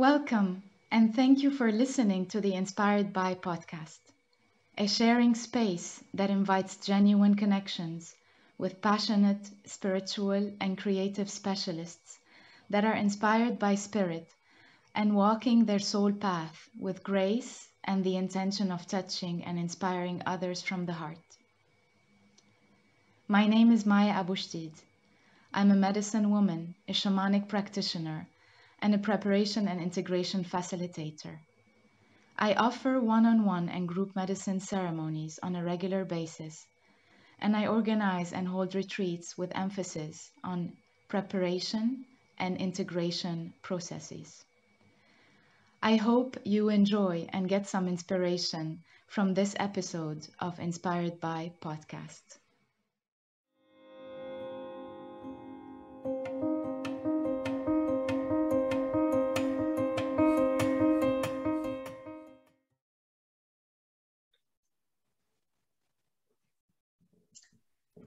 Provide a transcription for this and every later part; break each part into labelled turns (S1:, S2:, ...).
S1: Welcome, and thank you for listening to the Inspired By podcast, a sharing space that invites genuine connections with passionate, spiritual, and creative specialists that are inspired by spirit and walking their soul path with grace and the intention of touching and inspiring others from the heart. My name is Maya Abushtid. I'm a medicine woman, a shamanic practitioner, and a preparation and integration facilitator. I offer one-on-one and group medicine ceremonies on a regular basis, and I organize and hold retreats with emphasis on preparation and integration processes. I hope you enjoy and get some inspiration from this episode of Inspired By podcast.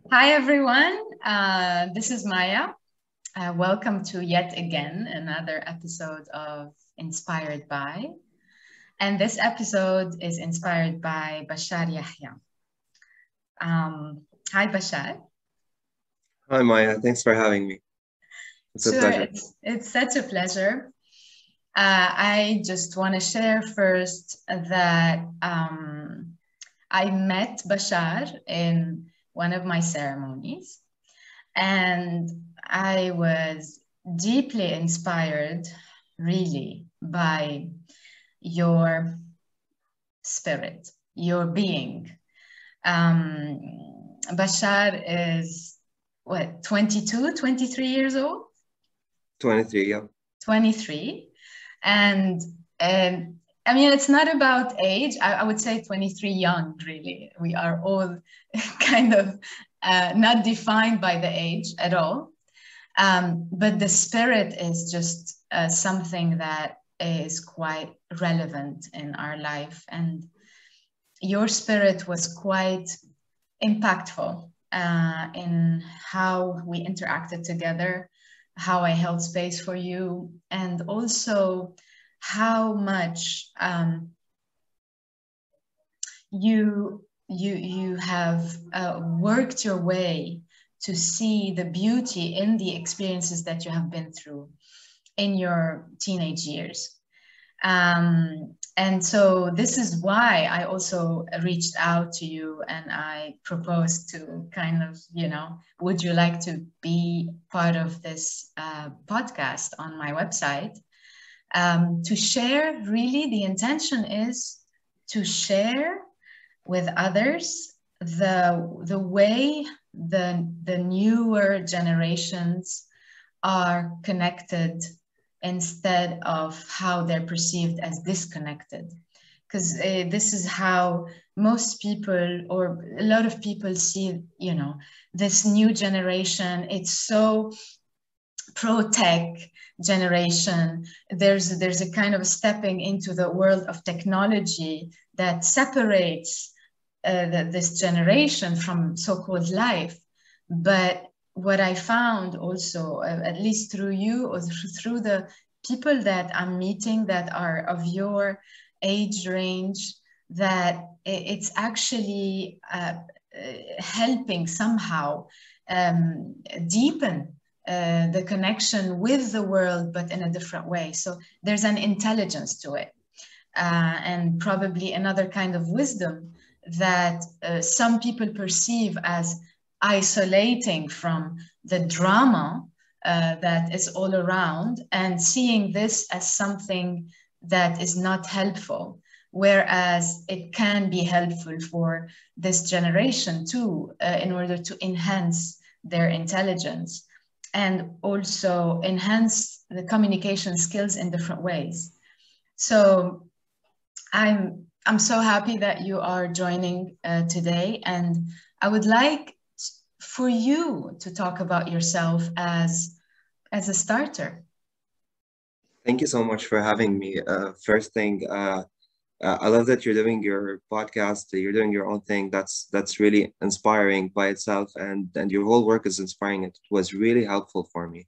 S1: Hi everyone, this is Maya. Welcome to yet again another episode of Inspired By. And this episode is inspired by Bashar Yehya. Hi Bashar.
S2: Hi Maya, thanks for having me. It's a pleasure.
S1: It's such a pleasure. I just want to share first that I met Bashar in one of my ceremonies, and I was deeply inspired, really, by your spirit, your being. Bashar is, 23 years old?
S2: 23, yeah.
S1: 23. And I mean, it's not about age. I would say 23 young, really. We are all kind of not defined by the age at all. But the spirit is just something that is quite relevant in our life. And your spirit was quite impactful in how we interacted together, how I held space for you, and also how much you have worked your way to see the beauty in the experiences that you have been through in your teenage years. And so this is why I also reached out to you and I proposed to kind of, would you like to be part of this podcast on my website? To share, really, the intention is to share with others the way the newer generations are connected instead of how they're perceived as disconnected. Because this is how most people, or a lot of people, see, this new generation. It's so pro-tech generation. There's a kind of stepping into the world of technology that separates this generation from so-called life. But what I found also, at least through you or through the people that I'm meeting that are of your age range, that it's actually helping somehow deepen the connection with the world, but in a different way. So there's an intelligence to it, and probably another kind of wisdom that some people perceive as isolating from the drama that is all around, and seeing this as something that is not helpful, whereas it can be helpful for this generation too, in order to enhance their intelligence and also enhance the communication skills in different ways. So I'm so happy that you are joining today, and I would like for you to talk about yourself as a starter.
S2: Thank you so much for having me. First thing, I love that you're doing your podcast. You're doing your own thing. That's really inspiring by itself, and your whole work is inspiring. It was really helpful for me.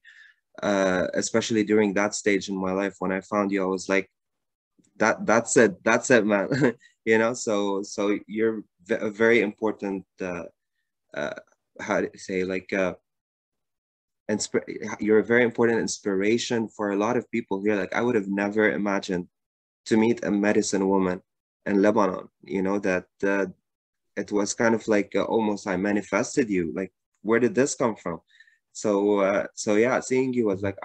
S2: especially during that stage in my life when I found you. I was like, that's it, man. So you're a very important, uh, how to say, like, you're a very important inspiration for a lot of people here. Like, I would have never imagined to meet a medicine woman in Lebanon, that it was kind of like, almost I manifested you. Like, where did this come from? So yeah, seeing you was like,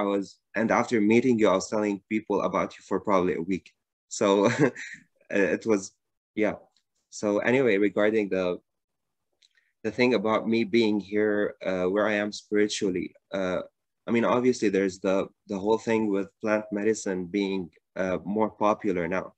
S2: and after meeting you, I was telling people about you for probably a week. So it was, yeah. So anyway, regarding the thing about me being here, where I am spiritually, I mean, obviously there's the whole thing with plant medicine being more popular now.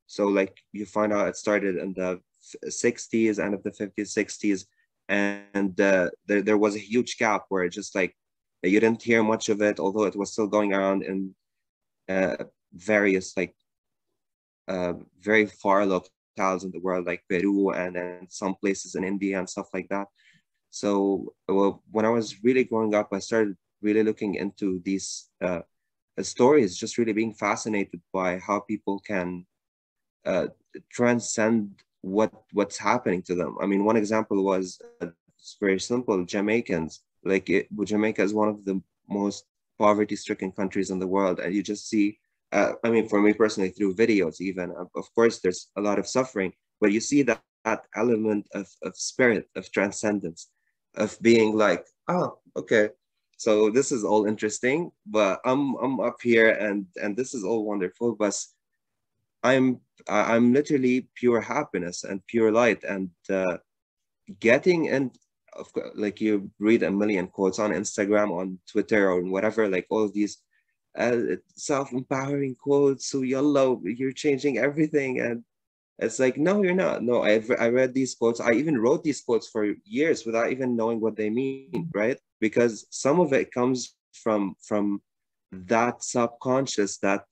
S2: So like you find out it started in the 60s, end of the 50s, 60s, and there was a huge gap where it just like you didn't hear much of it, although it was still going around in various like very far locales in the world, like Peru and then some places in India and stuff like that. So when I was really growing up, I started really looking into these stories, just really being fascinated by how people can uh, transcend what's happening to them. I mean, one example was it's very simple. Jamaicans, Jamaica is one of the most poverty-stricken countries in the world, and you just see. I mean, for me personally, through videos, even of course, there's a lot of suffering, but you see that element of spirit, of transcendence, of being like, oh, okay, so this is all interesting, but I'm up here, and this is all wonderful, but I'm I'm literally pure happiness and pure light, and getting in, like you read a million quotes on Instagram, on Twitter, or whatever, like all of these self-empowering quotes. So yellow, you're changing everything, and it's like, no, you're not. No, I read these quotes. I even wrote these quotes for years without even knowing what they mean, right? Because some of it comes from that subconscious, that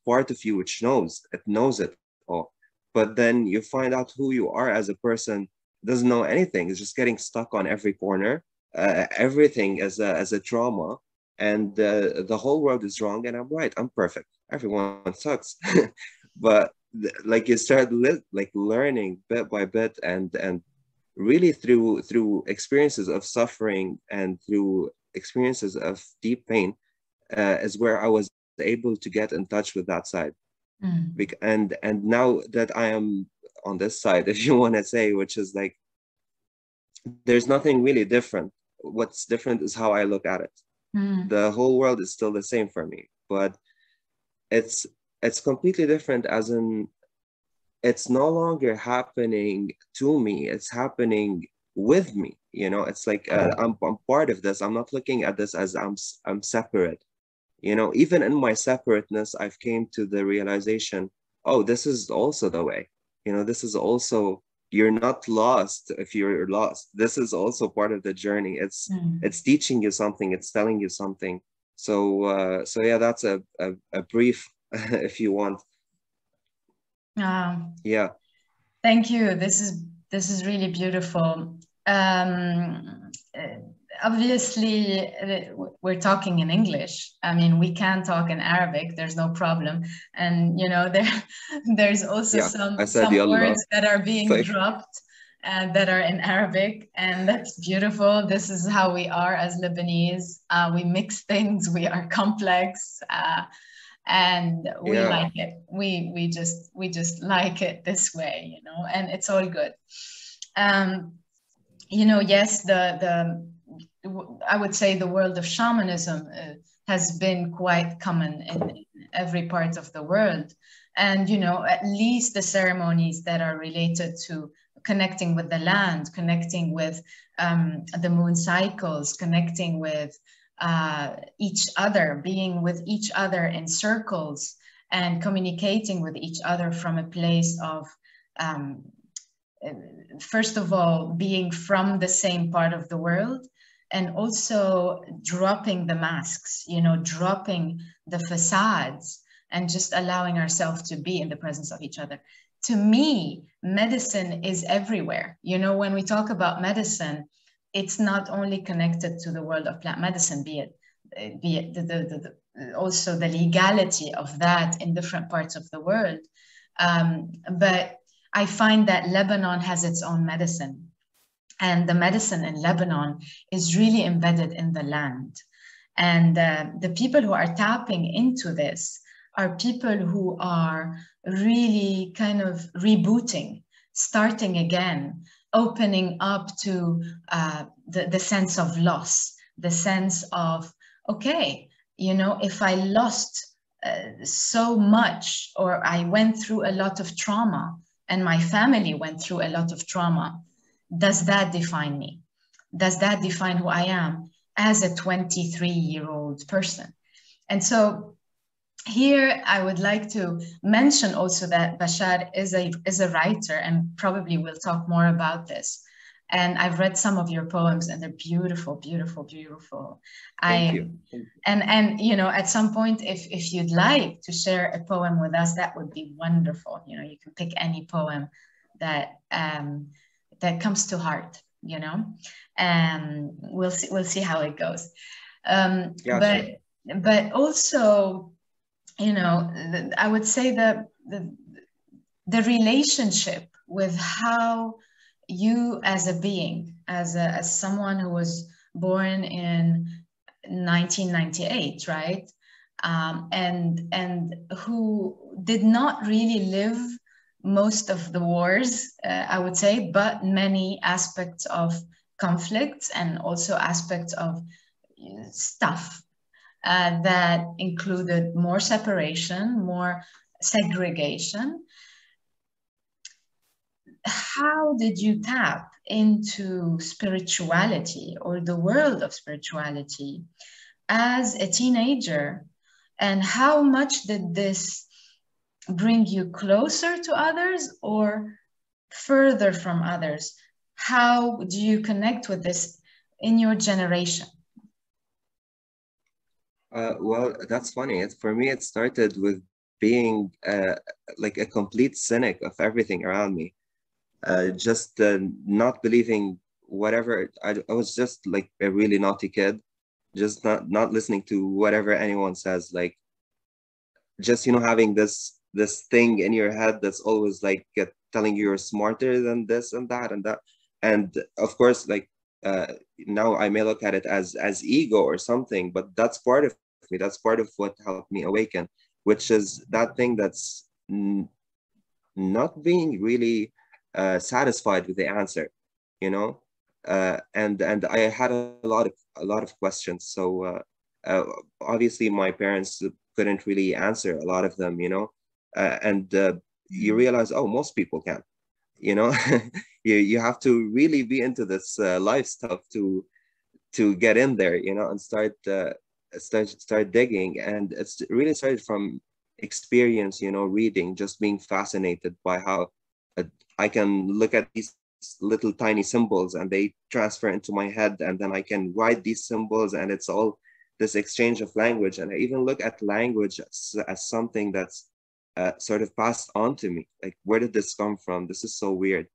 S2: part of you which knows it all. But then you find out who you are as a person, doesn't know anything. Is just getting stuck on every corner. Everything as a trauma, and the whole world is wrong, and I'm right. I'm perfect. Everyone sucks. But like you start like learning bit by bit, and really through experiences of suffering and through experiences of deep pain, is where I was able to get in touch with that side.
S1: Mm.
S2: And now that I am on this side, if you want to say, which is like, there's nothing really different. What's different is how I look at it.
S1: Mm.
S2: The whole world is still the same for me, but it's it's completely different, as in it's no longer happening to me, it's happening with me. It's like, I'm part of this. I'm not looking at this as I'm separate. Even in my separateness, I've came to the realization, oh, this is also the way. This is also, you're not lost if you're lost. This is also part of the journey.
S1: Mm.
S2: It's teaching you something, it's telling you something. So yeah, that's a brief, if you want.
S1: Um,
S2: Yeah.
S1: Thank you. This is really beautiful. Um, uh, Obviously, we're talking in English. I mean, we can talk in Arabic. There's no problem. And there's also
S2: Yeah, I said
S1: some
S2: yallah.
S1: words that are being
S2: Like,
S1: dropped that are in Arabic, and that's beautiful. This is how we are as Lebanese. We mix things. We are complex. And we
S2: yeah,
S1: like it. We just like it this way, and it's all good. um yes, I would say the world of shamanism has been quite common in every part of the world. And at least the ceremonies that are related to connecting with the land, connecting with the moon cycles, connecting with each other, being with each other in circles, and communicating with each other from a place of um, first of all, being from the same part of the world, and also dropping the masks, dropping the facades, and just allowing ourselves to be in the presence of each other. To me, medicine is everywhere. When we talk about medicine, it's not only connected to the world of plant medicine, be it also the legality of that in different parts of the world. But I find that Lebanon has its own medicine. And the medicine in Lebanon is really embedded in the land. And the people who are tapping into this are people who are really kind of rebooting, starting again, opening up to the sense of loss, the sense of, okay, you know, if I lost so much, or I went through a lot of trauma and my family went through a lot of trauma, does that define me? Does that define who I am as a 23-year-old person? And so here I would like to mention also that Bashar is a writer, and probably we'll talk more about this. And I've read some of your poems, and they're beautiful, beautiful, beautiful.
S2: Thank you.
S1: And you know, at some point, if you'd like to share a poem with us, that would be wonderful. You know, you can pick any poem that that comes to heart. You know, and we'll see how it goes.
S2: Yeah,
S1: but
S2: sure.
S1: but also, you know, I would say that the relationship with how you as a being, as someone who was born in 1998, right? And who did not really live most of the wars, I would say, but many aspects of conflicts and also aspects of stuff that included more separation, more segregation. How did you tap into spirituality or the world of spirituality as a teenager? And how much did this bring you closer to others or further from others? How do you connect with this in your generation?
S2: Well, that's funny. For me, it started with being like a complete cynic of everything around me. Just not believing whatever. I was just like a really naughty kid, just not listening to whatever anyone says. Like, just, you know, having this thing in your head that's always like telling you you're smarter than this and that and that. And of course, like now I may look at it as ego or something, but that's part of me. That's part of what helped me awaken, which is that thing that's not being really satisfied with the answer, you know. And I had a lot of questions. So obviously my parents couldn't really answer a lot of them, you know. And you realize, oh, most people can, you know. You have to really be into this life stuff to get in there, you know, and start digging. And it's really started from experience, you know, reading, just being fascinated by how I can look at these little tiny symbols and they transfer into my head, and then I can write these symbols, and it's all this exchange of language. And I even look at language as something that's sort of passed on to me. Like, where did this come from? This is so weird.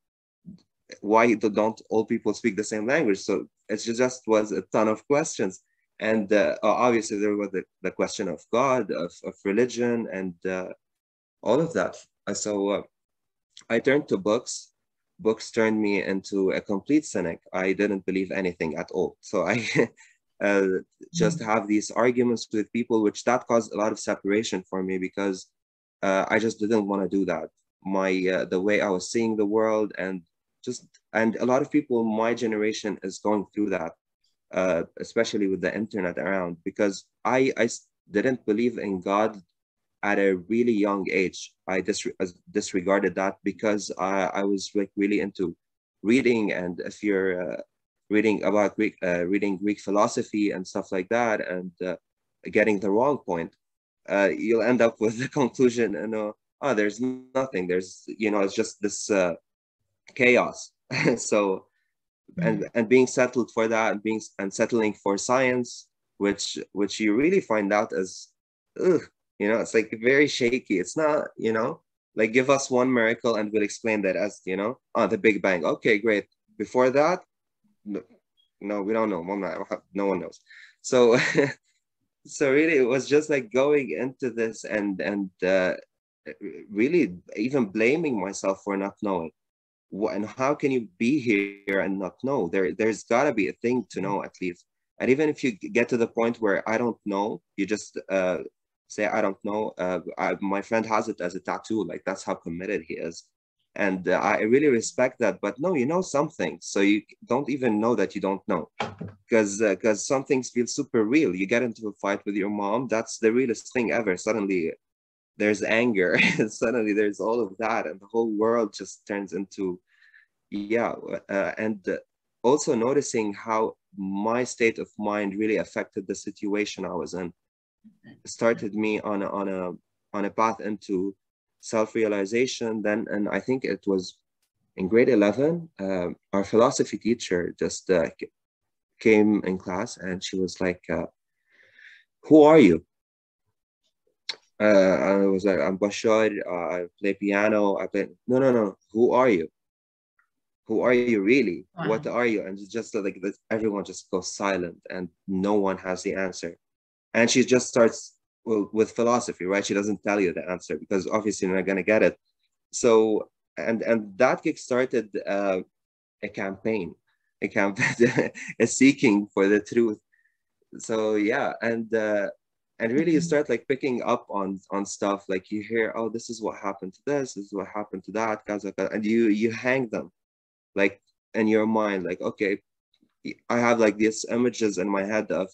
S2: Why don't all people speak the same language? So it just was a ton of questions. And obviously there was the question of God, of religion, and all of that. So I turned to books. Books turned me into a complete cynic. I didn't believe anything at all. So I just have these arguments with people, which that caused a lot of separation for me, because I just didn't want to do that. The way I was seeing the world, and a lot of people in my generation is going through that, especially with the internet around, because I didn't believe in God at a really young age. I disregarded that because I was like really into reading. And if you're reading about reading Greek philosophy and stuff like that, and getting the wrong point, you'll end up with the conclusion, you know, oh, there's nothing. There's, you know, it's just this chaos. So, and being settled for that, and settling for science, which you really find out as, ugh, you know, it's like very shaky. It's not, you know, like, give us one miracle and we'll explain that as, you know, oh, the Big Bang. Okay, great. Before that, no, we don't know. No one knows. So So really, it was just like going into this and really even blaming myself for not knowing. And how can you be here and not know? There's got to be a thing to know at least. And even if you get to the point where I don't know, you just say I don't know. My friend has it as a tattoo. Like that's how committed he is, and I really respect that. But no, you know something, so you don't even know that you don't know, because some things feel super real. You get into a fight with your mom, that's the realest thing ever. Suddenly there's anger, and suddenly there's all of that, and the whole world just turns into yeah. And also noticing how my state of mind really affected the situation I was in started me on a path into self-realization then. And I think it was in grade 11, our philosophy teacher just came in class and she was like, who are you? I was like, I'm Bashar, I play piano, I play, no, who are you? Who are you really? What
S1: Wow.
S2: are you? And it's just like everyone just goes silent and no one has the answer. And she just starts with philosophy, right? She doesn't tell you the answer because obviously you're not going to get it. So, and that kickstarted a campaign, a campaign, a seeking for the truth. So yeah, and really you
S1: Mhm.
S2: start like picking up on stuff, like you hear, oh, this is what happened to this is what happened to that, and you hang them like in your mind, like, okay, I have like these images in my head of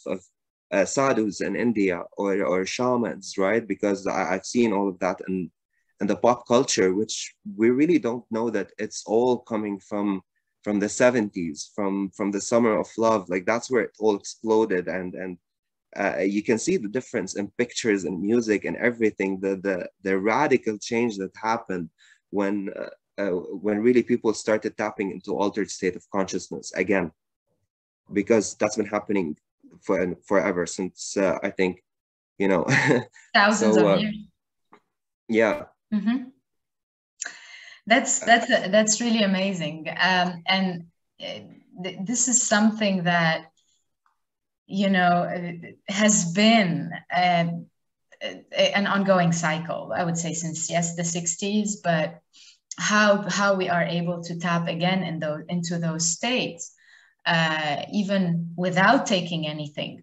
S2: sadhus in India or shamans, right? Because I've seen all of that in the pop culture, which we really don't know that it's all coming from the 70s, from the summer of love. Like that's where it all exploded, and you can see the difference in pictures and music and everything. The radical change that happened when when really people started tapping into altered state of consciousness again, because that's been happening forever since I think, you know.
S1: Thousands
S2: So
S1: of years.
S2: yeah,
S1: Mhm.
S2: uh,
S1: That's really amazing. And this is something that, you know, has been an ongoing cycle, I would say, since, yes, the 60s, but how we are able to tap again in those into those states, even without taking anything,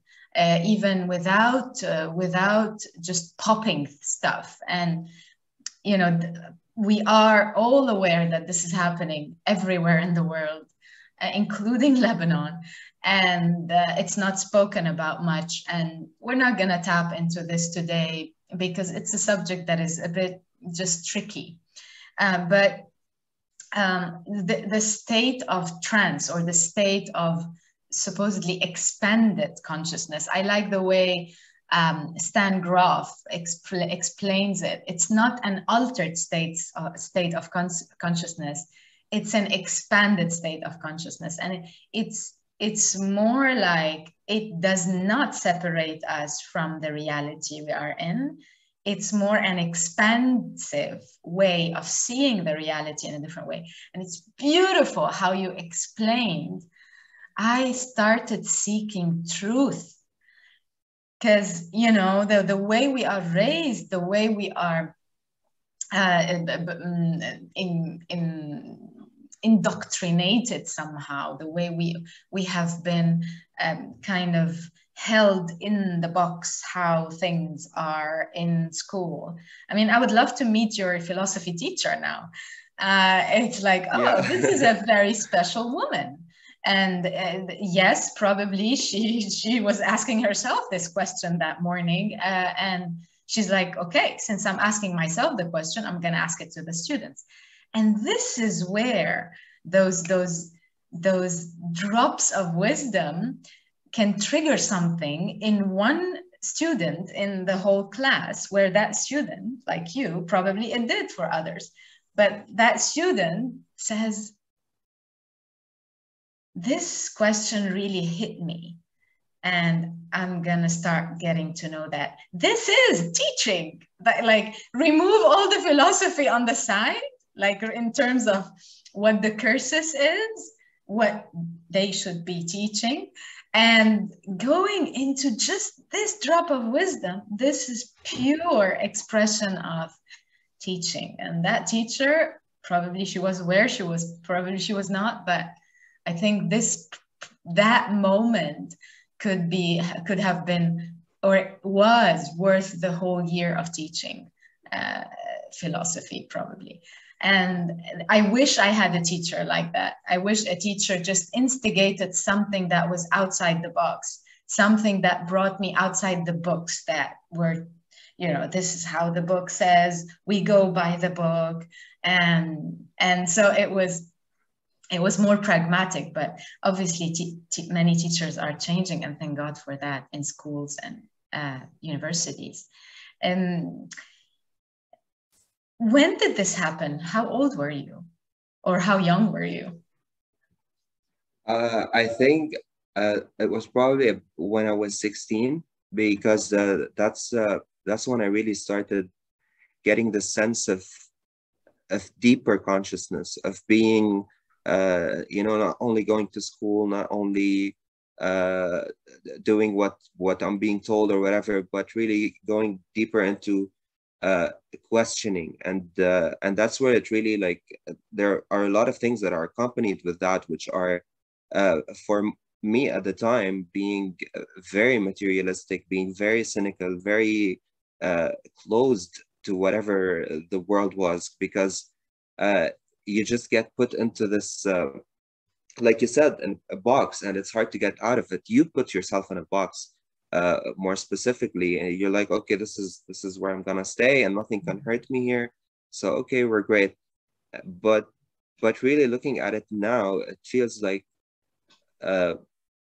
S1: even without just popping stuff. And you know, we are all aware that this is happening everywhere in the world, including Lebanon. And it's not spoken about much. And we're not going to tap into this today because it's a subject that is a bit just tricky. But the state of trance, or the state of supposedly expanded consciousness, I like the way Stan Groff explains it. It's not an altered state of consciousness. It's an expanded state of consciousness. And it's more like it does not separate us from the reality we are in. It's more an expansive way of seeing the reality in a different way. And it's beautiful how you explained. I started seeking truth because, you know, the way we are raised, the way we are in indoctrinated somehow, the way we have been kind of held in the box, how things are in school. I mean, I would love to meet your philosophy teacher now. It's like, oh, this is
S2: yeah.
S1: a very special woman. And yes, probably she was asking herself this question that morning, and she's like, okay, since I'm asking myself the question, I'm going to ask it to the students. And this is where those drops of wisdom can trigger something in one student in the whole class, where that student, like you, probably it did for others. But that student says, this question really hit me. And I'm gonna start getting to know that this is teaching. But like, remove all the philosophy on the side, like in terms of what the cursus is, what they should be teaching, And going into just this drop of wisdom, this is pure expression of teaching. And that teacher, probably she was aware, probably she was not, but I think that moment could have been, or was worth the whole year of teaching philosophy, probably. And I wish I had a teacher like that. I wish a teacher just instigated something that was outside the box, something that brought me outside the books that were, this is how the book says, we go by the book. And so it was more pragmatic, but obviously many teachers are changing, and thank God for that, in schools and universities. And when did this happen? How old were you, or how young were you?
S2: I think it was probably when I was 16, because that's when I really started getting the sense of deeper consciousness, of being not only going to school, not only doing what I'm being told or whatever, but really going deeper into questioning. And that's where it really, like, there are a lot of things that are accompanied with that, which are for me at the time, being very materialistic, being very cynical, very closed to whatever the world was, because you just get put into this, like you said, in a box, and it's hard to get out of it. You put yourself in a box, more specifically, and you're like, okay, this is where I'm gonna stay, and nothing can hurt me here. So okay, we're great. But really looking at it now, it feels like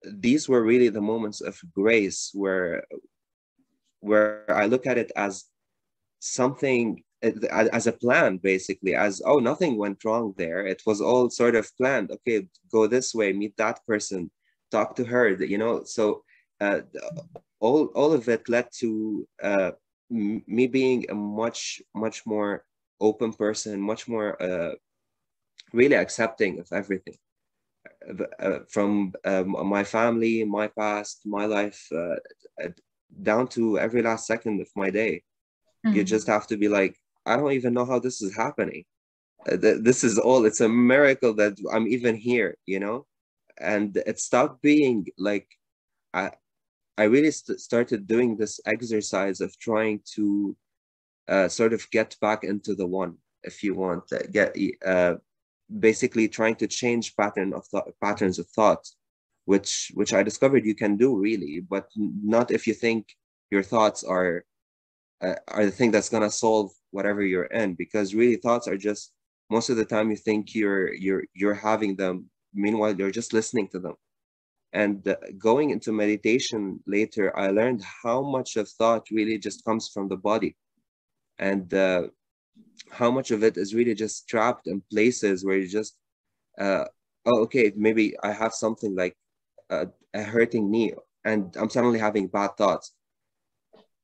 S2: these were really the moments of grace, where I look at it as something, as a plan, basically, as, oh, nothing went wrong there. It was all sort of planned. Okay, go this way, meet that person, talk to her, so uh, all of it led to me being a much more open person, much more really accepting of everything, from my family, my past, my life, down to every last second of my day. You just have to be like, I don't even know how this is happening. This is all, it's a miracle that I'm even here, And it stopped being like, I really started doing this exercise of trying to sort of get back into the one, if you want, basically trying to change patterns of thought, which I discovered you can do, really, but not if you think your thoughts are the thing that's gonna solve whatever you're in, because really thoughts are just, most of the time you think you're having them, meanwhile you're just listening to them. And going into meditation later, I learned how much of thought really just comes from the body, and how much of it is really just trapped in places where you just, oh, okay, maybe I have something like a hurting knee, and I'm suddenly having bad thoughts.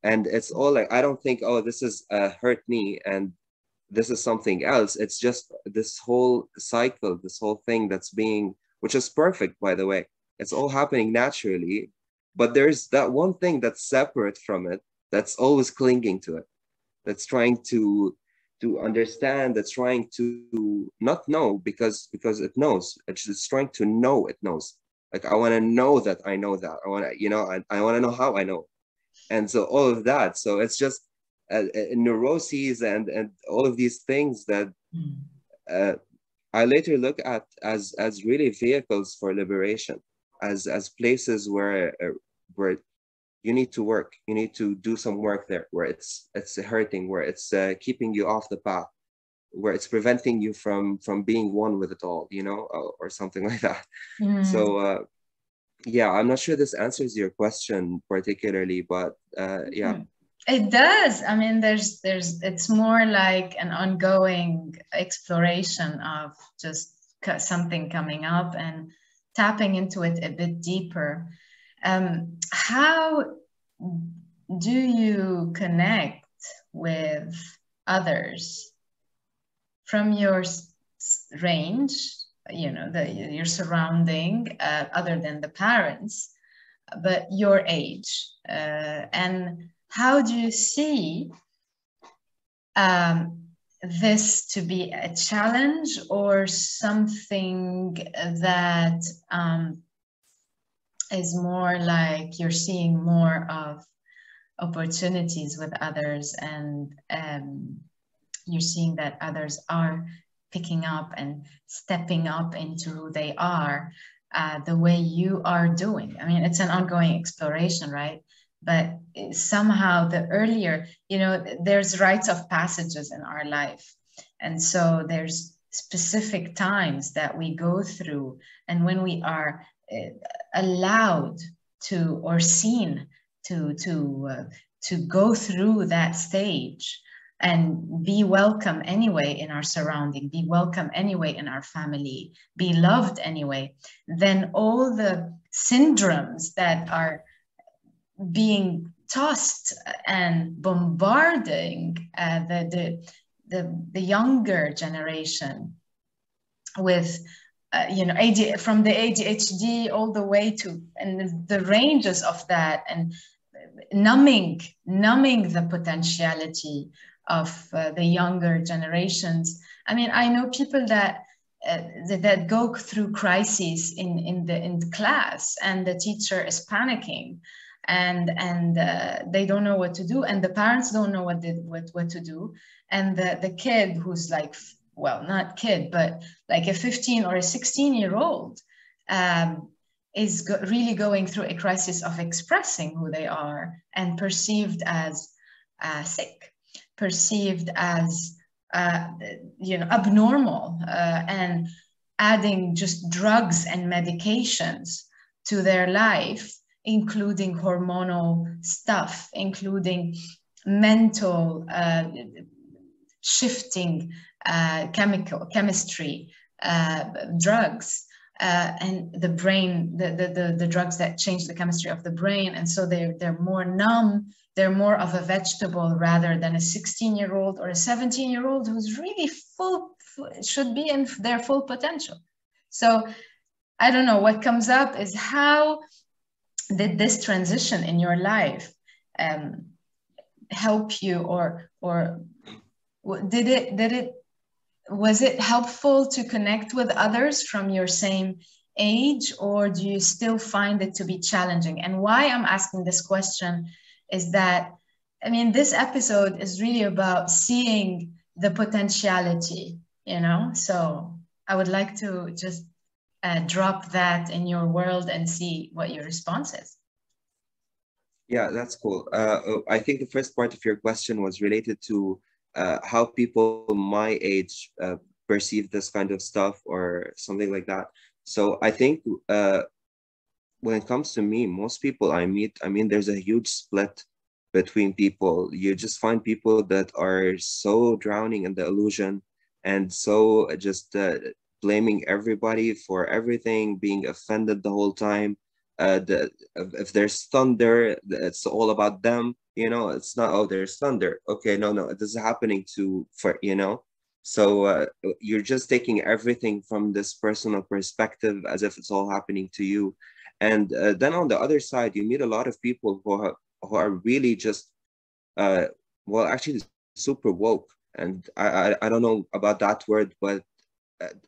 S2: And it's all like, I don't think, oh, this is a hurt knee and this is something else. It's just this whole cycle, this whole thing that's being, which is perfect, by the way. It's all happening naturally, but there's that one thing that's separate from it, that's always clinging to it, that's trying to understand, that's trying to not know, because it knows. It's just trying to know it knows. Like, I want to know that I know that. I want to, I want to know how I know. And so all of that. So it's just neuroses and all of these things that uh, I later look at as really vehicles for liberation, as places where you need to work, you need to do some work there, where it's hurting, where it's keeping you off the path, where it's preventing you from being one with it all, or something like that. So yeah, I'm not sure this answers your question particularly, but yeah.
S1: It does. I mean, it's more like an ongoing exploration of just something coming up and tapping into it a bit deeper. How do you connect with others from your range, your surrounding, other than the parents? but your age. And how do you see this to be a challenge or something that is more like you're seeing more of opportunities with others, and you're seeing that others are picking up and stepping up into who they are the way you are doing? I mean, it's an ongoing exploration, right? But somehow the earlier, you know, there's rites of passages in our life. And so there's specific times that we go through. And when we are allowed to, or seen to go through that stage and be welcome anyway in our surrounding, be welcome anyway in our family, be loved anyway, then all the syndromes that are being tossed and bombarding the younger generation with you know, from the ADHD all the way to, and the ranges of that, and numbing the potentiality of the younger generations. I mean, I know people that that go through crises in the class, and the teacher is panicking, and they don't know what to do, and the parents don't know what to do, and the kid who's like, well, not kid, but like a 15 or a 16-year-old is really going through a crisis of expressing who they are, and perceived as sick, perceived as you know, abnormal, and adding just drugs and medications to their life, including hormonal stuff, including mental shifting chemistry, drugs, and the brain, the drugs that change the chemistry of the brain. And so they're more numb, they're more of a vegetable rather than a 16-year-old or a 17-year-old who's really should be in their full potential. So I don't know, what comes up is, how did this transition in your life help you, or was it helpful to connect with others from your same age, or do you still find it to be challenging? And why I'm asking this question is that, I mean, this episode is really about seeing the potentiality, you know? So I would like to just drop that in your world and see what your response is.
S2: Yeah, that's cool. I think the first part of your question was related to how people my age perceive this kind of stuff or something like that. So I think when it comes to me, most people I meet, I mean, there's a huge split between people. You just find people that are so drowning in the illusion and so just blaming everybody for everything, being offended the whole time. If there's thunder, it's all about them. You know, it's not, oh, there's thunder. Okay, no, this is happening for, you know. So you're just taking everything from this personal perspective as if it's all happening to you. And then on the other side, you meet a lot of people who are really just, well, actually super woke. And I don't know about that word, but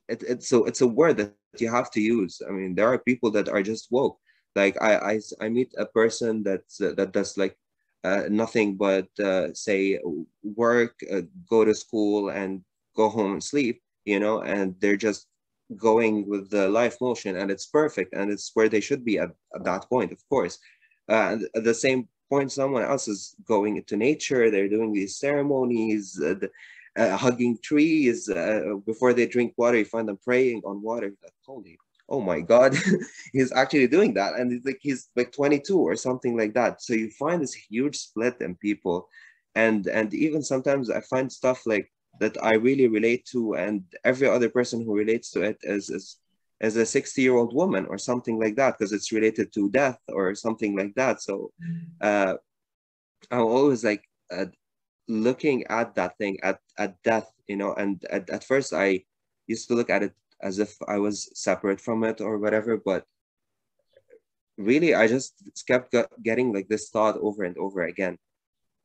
S2: it's a word that you have to use. I mean, there are people that are just woke. Like I meet a person that does like nothing but say work, go to school, and go home and sleep. You know, and they're just going with the life motion, and it's perfect, and it's where they should be at that point, of course. At the same point, someone else is going into nature. They're doing these ceremonies. Hugging trees before they drink water. You find them praying on water. Like, holy, oh my God, he's actually doing that, and he's like 22 or something like that. So you find this huge split in people, and even sometimes I find stuff like that I really relate to, and every other person who relates to it is as a 60-year-old woman or something like that, because it's related to death or something like that. So I'm always like looking at that thing at death, you know. And at first I used to look at it as if I was separate from it or whatever, but really, I just kept getting like this thought over and over again.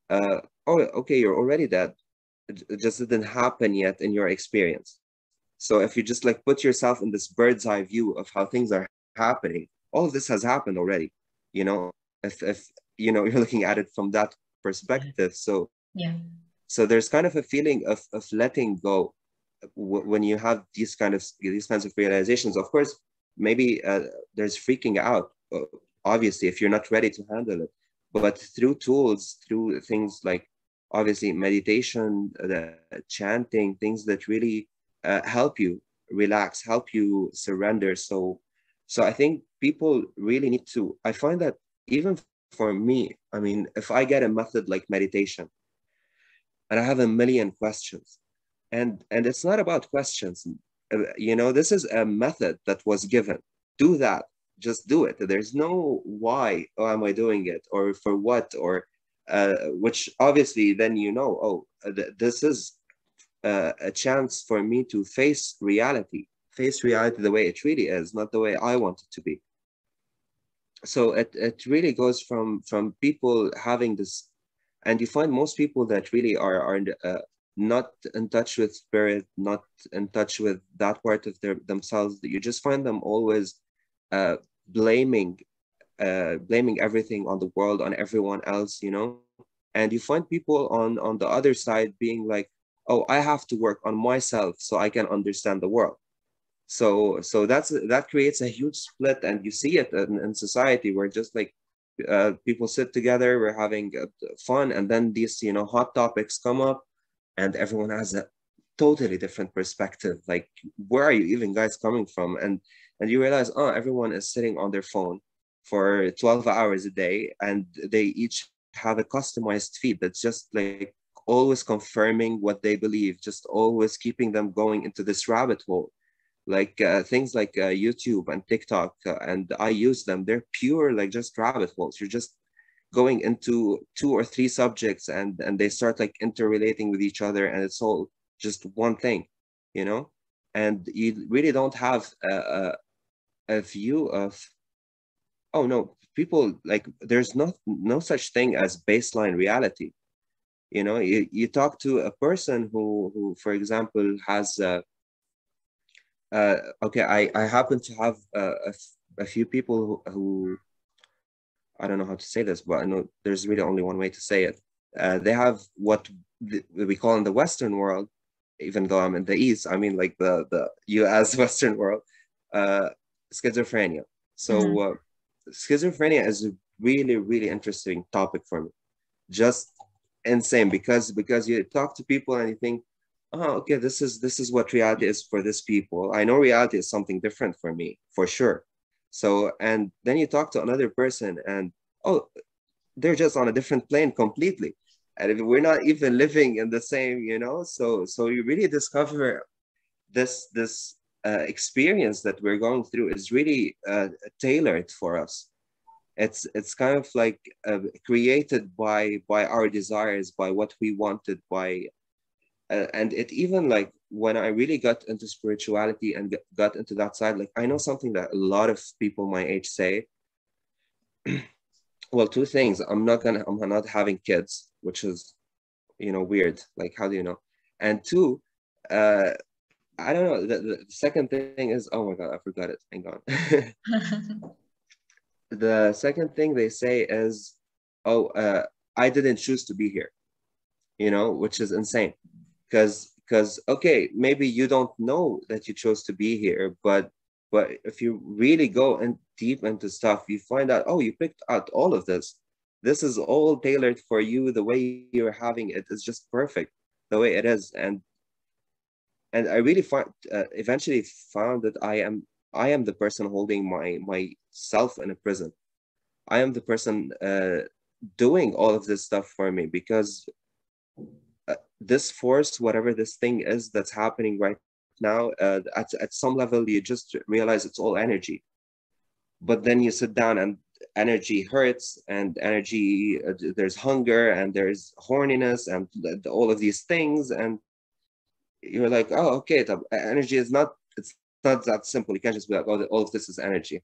S2: Oh, okay, you're already dead. It just didn't happen yet in your experience. So if you just like put yourself in this bird's eye view of how things are happening, all of this has happened already. You know, if you know you're looking at it from that perspective. So
S1: Yeah.
S2: so there's kind of a feeling of letting go when you have these kinds of realizations. Of course, maybe there's freaking out, obviously, if you're not ready to handle it. But through tools, through things like obviously meditation, the chanting, things that really help you relax, help you surrender. So I think people really need to. I find that even for me, I mean, if I get a method like meditation and I have a million questions, and it's not about questions. You know, this is a method that was given. Do that. Just do it. There's no why. Oh, am I doing it, or for what, or which obviously then you know. Oh, this is a chance for me to face reality the way it really is, not the way I want it to be. So it really goes from people having this, and you find most people that really are not in touch with spirit, not in touch with that part of themselves, that you just find them always uh, blaming blaming everything on the world, on everyone else, you know. And you find people on the other side being like, oh, I have to work on myself so I can understand the world. So that creates a huge split, and you see it in society where just like people sit together, we're having fun, and then these hot topics come up, and everyone has a totally different perspective. Like, where are you even guys coming from? And you realize, oh, everyone is sitting on their phone for 12 hours a day, and they each have a customized feed that's just like always confirming what they believe, just always keeping them going into this rabbit hole. Like things like YouTube and TikTok, and I use them. They're pure like just rabbit holes. You're just going into two or three subjects, and they start like interrelating with each other, and it's all just one thing, you know. And you really don't have a view of, oh no, people, like there's no such thing as baseline reality. You know, you talk to a person who for example has okay, I happen to have a few people who I don't know how to say this, but I know there's really only one way to say it. They have what we call in the Western world, even though I'm in the East, I mean like the US Western world, uh, schizophrenia. So
S1: Mm.
S2: schizophrenia is a really interesting topic for me. Just insane, because you talk to people and you think, oh, okay, this is what reality is for this people. I know reality is something different for me, for sure. So, and then you talk to another person, and oh, they're just on a different plane completely. And if we're not even living in the same, so you really discover this experience that we're going through is really tailored for us. It's kind of like created by our desires, by what we wanted, by and it even like when I really got into spirituality and got into that side, like I know something that a lot of people my age say. Well, two things. I'm not having kids, which is, weird. Like, how do you know? And two, uh, I don't know. The second thing is, oh my God, I forgot it. Hang on. The second thing they say is, oh, I didn't choose to be here, which is insane. Because okay, maybe you don't know that you chose to be here, but if you really go in deep into stuff, you find out, oh, you picked out all of this. This is all tailored for you. The way you're having it is just perfect, the way it is. And I really eventually found that I am the person holding myself in a prison. I am the person doing all of this stuff for me, because this force, whatever this thing is that's happening right now, at some level, you just realize it's all energy. But then you sit down, and energy hurts, and energy, there's hunger, and there's horniness, and all of these things. And you're like, oh, okay, energy is not, it's not that simple. You can't just be like, oh, all of this is energy.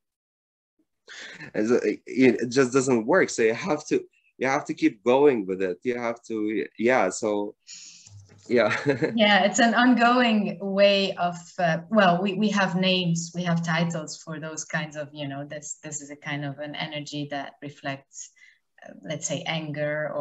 S2: It just doesn't work. So you have to keep going with it. You have to, yeah. So yeah.
S1: Yeah, it's an ongoing way of, well, we have names, we have titles for those kinds of, you know, this is a kind of an energy that reflects, let's say, anger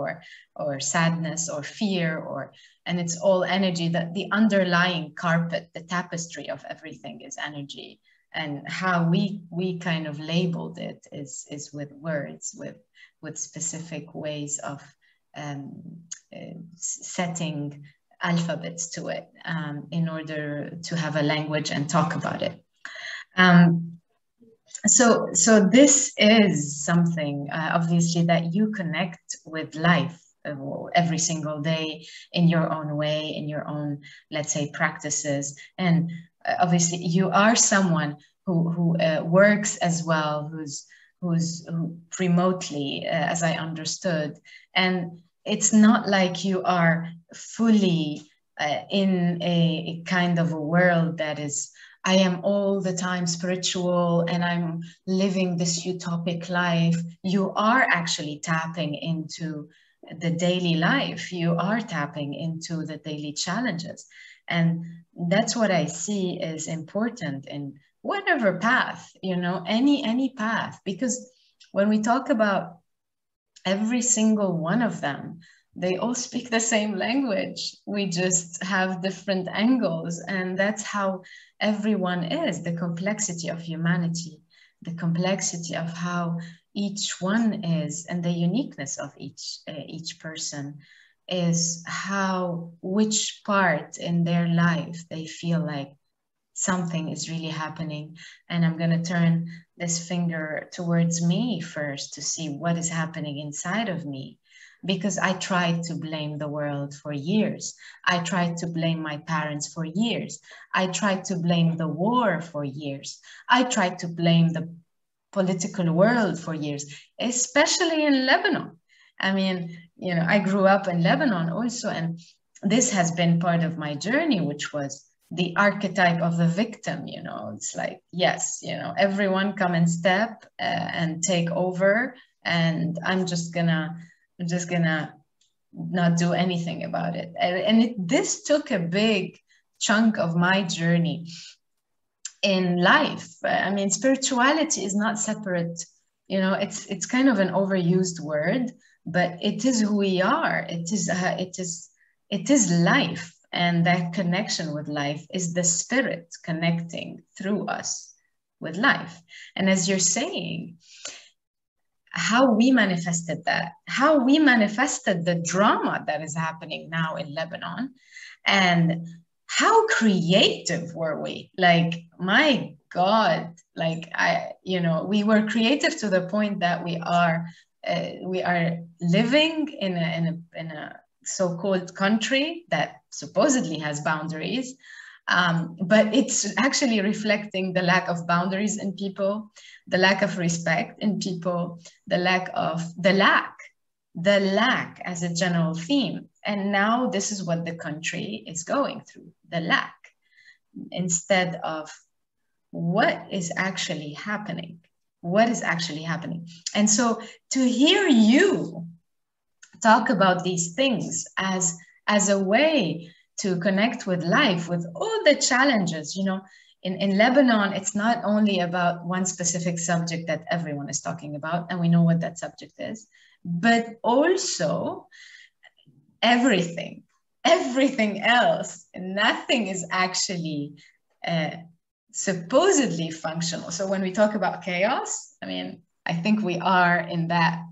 S1: or sadness or fear, or, and it's all energy. That the underlying carpet, the tapestry of everything is energy. And how we kind of labeled it is with words, with specific ways of setting alphabets to it, in order to have a language and talk about it. So this is something, obviously, that you connect with life every single day in your own way, in your own, let's say, practices. And obviously you are someone who works as well, who remotely, as I understood. And it's not like you are fully in a kind of a world that is, I am all the time spiritual and I'm living this utopic life. You are actually tapping into the daily life. You are tapping into the daily challenges. And that's what I see is important in whatever path, you know, any path. Because when we talk about every single one of them, they all speak the same language. We just have different angles. And that's how everyone is, the complexity of humanity, the complexity of how each one is, and the uniqueness of each person is how, which part in their life they feel like something is really happening. And I'm going to turn this finger towards me first to see what is happening inside of me. Because I tried to blame the world for years. I tried to blame my parents for years. I tried to blame the war for years. I tried to blame the political world for years, especially in Lebanon. I mean, you know, I grew up in Lebanon also, and this has been part of my journey, which was the archetype of the victim. You know, it's like, yes, you know, everyone come and step and take over, and I'm just gonna not do anything about it. And this took a big chunk of my journey in life. I mean, spirituality is not separate. You know, it's kind of an overused word, but it is who we are. It is life, and that connection with life is the spirit connecting through us with life. And as you're saying, how we manifested that, how we manifested the drama that is happening now in Lebanon, and how creative were we? Like, my God, like you know, we were creative to the point that we are living in a so-called country that supposedly has boundaries, but it's actually reflecting the lack of boundaries in people, the lack of respect in people, the lack as a general theme. And now this is what the country is going through, the lack, instead of what is actually happening. What is actually happening? And so to hear you talk about these things as a way to connect with life, with all the challenges, you know, in Lebanon, it's not only about one specific subject that everyone is talking about, and we know what that subject is, but also everything else. Nothing is actually supposedly functional. So when we talk about chaos, I mean, I think we are in that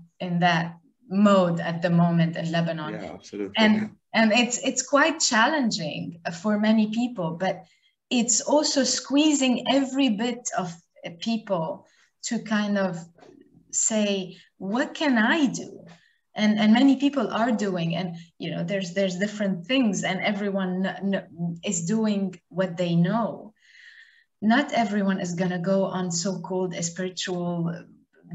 S1: mode at the moment in Lebanon.
S2: Yeah, absolutely.
S1: And it's quite challenging for many people, but it's also squeezing every bit of people to kind of say, what can I do? And many people are doing, and you know, there's different things, and everyone is doing what they know. Not everyone is going to go on so-called a spiritual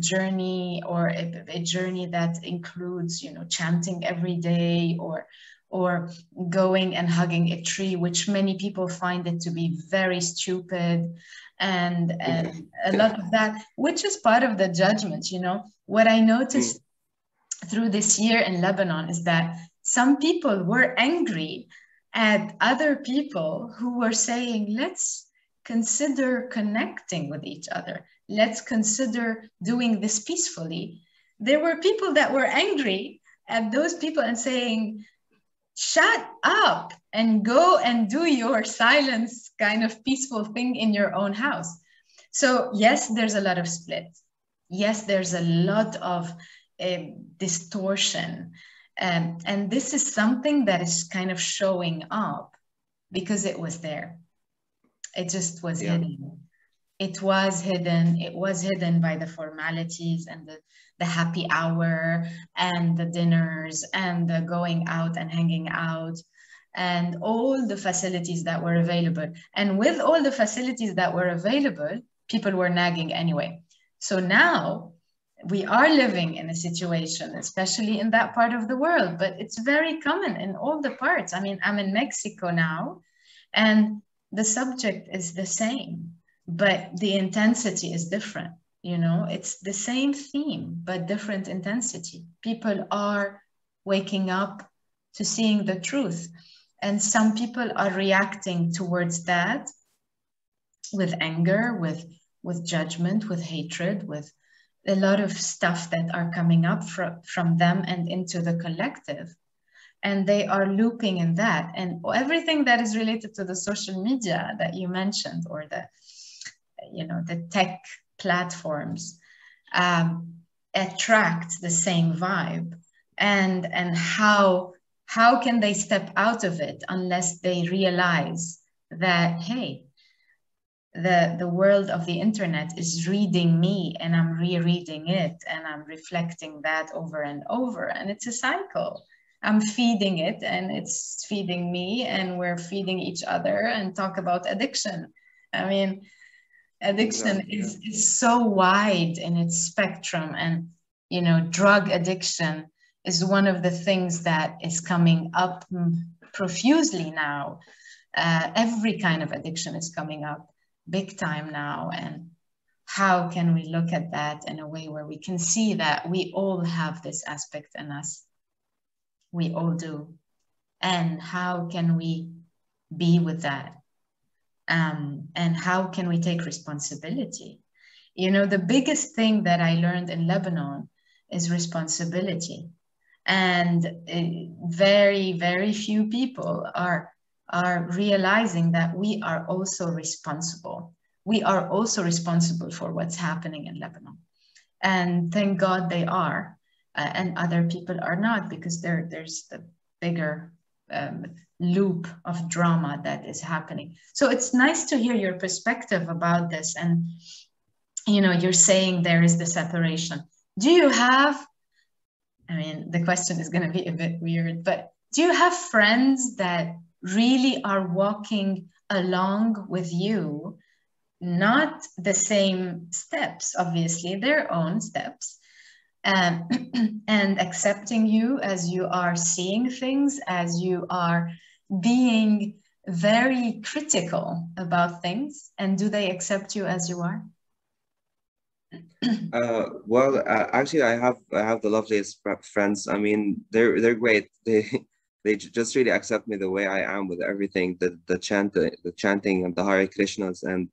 S1: journey, or a journey that includes, you know, chanting every day, or or going and hugging a tree, which many people find it to be very stupid, and a lot of that, which is part of the judgment. You know, what I noticed through this year in Lebanon is that some people were angry at other people who were saying, let's consider connecting with each other. Let's consider doing this peacefully. There were people that were angry at those people and saying, shut up and go and do your silence kind of peaceful thing in your own house. So yes, there's a lot of split. Yes, there's a lot of distortion. And this is something that is kind of showing up because it was there. It just was hidden. It was hidden. It was hidden by the formalities and the happy hour and the dinners and the going out and hanging out and all the facilities that were available. And with all the facilities that were available, people were nagging anyway. So now we are living in a situation, especially in that part of the world, but it's very common in all the parts. I mean, I'm in Mexico now, and the subject is the same, but the intensity is different. You know, it's the same theme, but different intensity. People are waking up to seeing the truth. And some people are reacting towards that with anger, with judgment, with hatred, with a lot of stuff that are coming up from them and into the collective. And they are looping in that. And everything that is related to the social media that you mentioned, or the tech platforms, attract the same vibe. And how can they step out of it unless they realize that, hey, the world of the internet is reading me and I'm rereading it and I'm reflecting that over and over, and it's a cycle. I'm feeding it and it's feeding me, and we're feeding each other, and talk about addiction. I mean, addiction is so wide in its spectrum, and drug addiction is one of the things that is coming up profusely now. Every kind of addiction is coming up big time now. And how can we look at that in a way where we can see that we all have this aspect in us? We all do. And how can we be with that? And how can we take responsibility? The biggest thing that I learned in Lebanon is responsibility. And very, very few people are realizing that we are also responsible. We are also responsible for what's happening in Lebanon. And thank God they are. And other people are not, because there's the bigger loop of drama that is happening. So it's nice to hear your perspective about this. And, you're saying there is the separation. Do you have, the question is going to be a bit weird, but do you have friends that really are walking along with you, not the same steps, obviously, their own steps, and accepting you as you are seeing things, as you are being very critical about things? And do they accept you as you are?
S2: Actually, I have the loveliest friends. I mean, they're great. They just really accept me the way I am, with everything, the chanting and the Hare Krishnas. And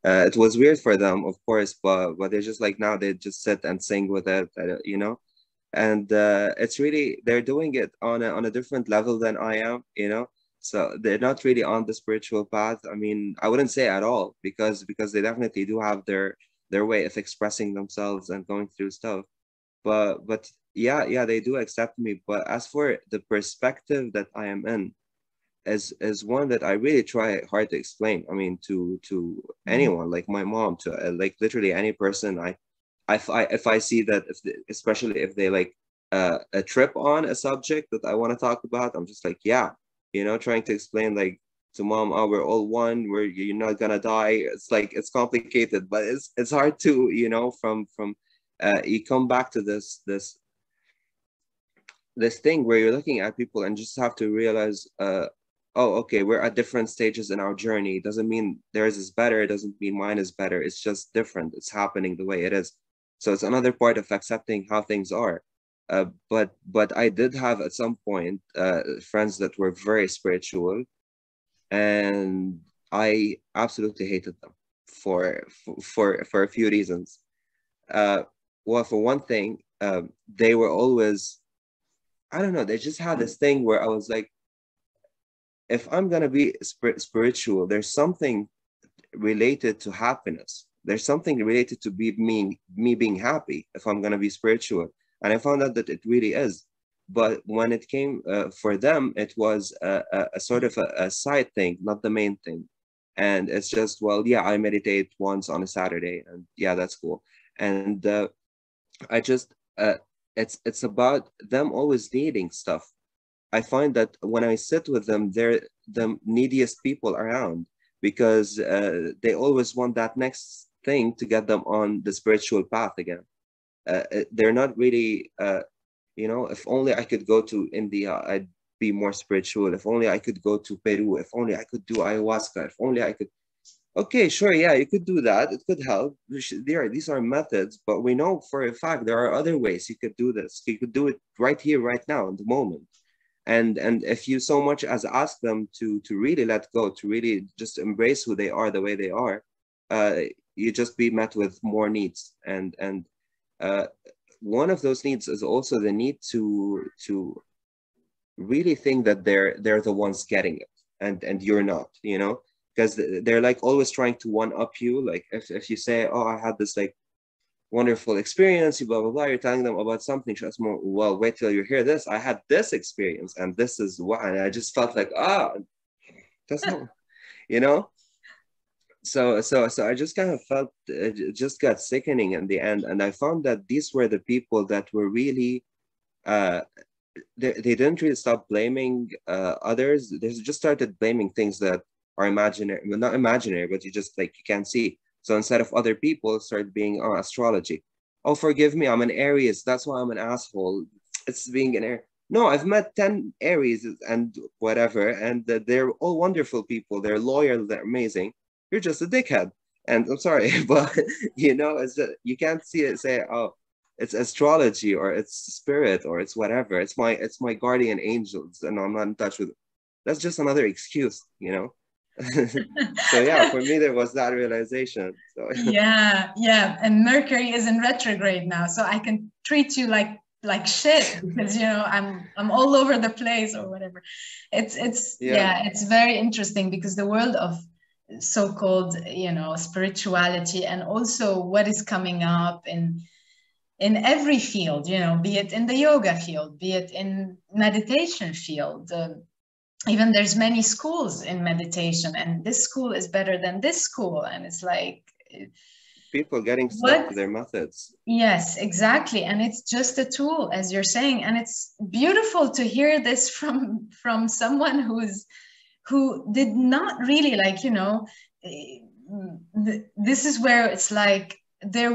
S2: it was weird for them, of course, but they're just like, now they just sit and sing with it, and it's really, they're doing it on a different level than I am, so they're not really on the spiritual path. I mean, I wouldn't say at all, because they definitely do have their way of expressing themselves and going through stuff. But yeah, they do accept me. But as for the perspective that I am in, is one that I really try hard to explain. I mean, to anyone, like my mom, to like literally any person. If I see that, especially if they like a trip on a subject that I want to talk about, I'm just like, yeah, trying to explain, like, to mom, oh, we're all one, you're not gonna die. It's like, it's complicated, but it's hard to, from you come back to this this thing where you're looking at people and just have to realize, oh, okay, we're at different stages in our journey. It doesn't mean theirs is better. It doesn't mean mine is better. It's just different. It's happening the way it is. So it's another part of accepting how things are. But I did have at some point friends that were very spiritual, and I absolutely hated them for a few reasons. Uh, well, for one thing, they were always, I don't know, they just had this thing where I was like, if I'm gonna be spiritual, there's something related to happiness. There's something related to me being happy if I'm gonna be spiritual. And I found out that it really is. But when it came for them, it was a sort of a side thing, not the main thing. And it's just, well, yeah, I meditate once on a Saturday, and yeah, that's cool. And I just, it's about them always needing stuff. I find that when I sit with them, they're the neediest people around, because they always want that next thing to get them on the spiritual path again. They're not really, if only I could go to India, I'd be more spiritual. If only I could go to Peru. If only I could do ayahuasca. If only I could. Okay, sure, yeah, you could do that. It could help. These are methods, but we know for a fact there are other ways you could do this. You could do it right here, right now, in the moment. And if you so much as ask them to really let go, to really just embrace who they are the way they are, uh, you just be met with more needs. And uh, one of those needs is also the need to really think that they're the ones getting it, and you're not, because they're like always trying to one up you. Like if you say, oh, I had this like wonderful experience, you blah blah blah, you're telling them about something just more, well, wait till you hear this. I had this experience and this is why. And I just felt like, that's not, you know so I just kind of felt it just got sickening in the end. And I found that these were the people that were really uh they didn't really stop blaming others. They just started blaming things that are imaginary, well, not imaginary, but you just like you can't see. So instead of other people, started being, oh, astrology. Oh, forgive me, I'm an Aries. That's why I'm an asshole. It's being an Aries. No, I've met 10 Aries and whatever, and they're all wonderful people. They're loyal, they're amazing. You're just a dickhead. And I'm sorry, but it's just, you can't see it, say, oh, it's astrology or it's spirit or it's whatever. It's my guardian angels, and I'm not in touch with it. That's just another excuse. So yeah, for me there was that realization. So
S1: Yeah, and Mercury is in retrograde now, so I can treat you like shit because I'm all over the place or whatever. It's very interesting because the world of so-called spirituality, and also what is coming up in every field, be it in the yoga field, be it in meditation field. Even there's many schools in meditation, and this school is better than this school, and it's like
S2: people getting stuck to their methods.
S1: Yes, exactly. And it's just a tool, as you're saying. And it's beautiful to hear this from someone who did not really this is where it's like there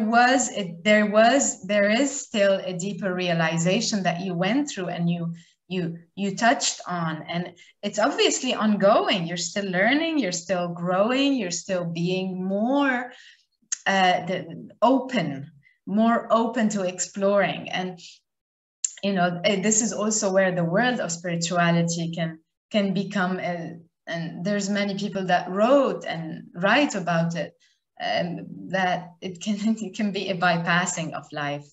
S1: is still a deeper realization that you went through, and you touched on, and it's obviously ongoing. You're still learning, you're still growing, you're still being more more open to exploring. And this is also where the world of spirituality can become and there's many people that wrote and write about it, that it can be a bypassing of life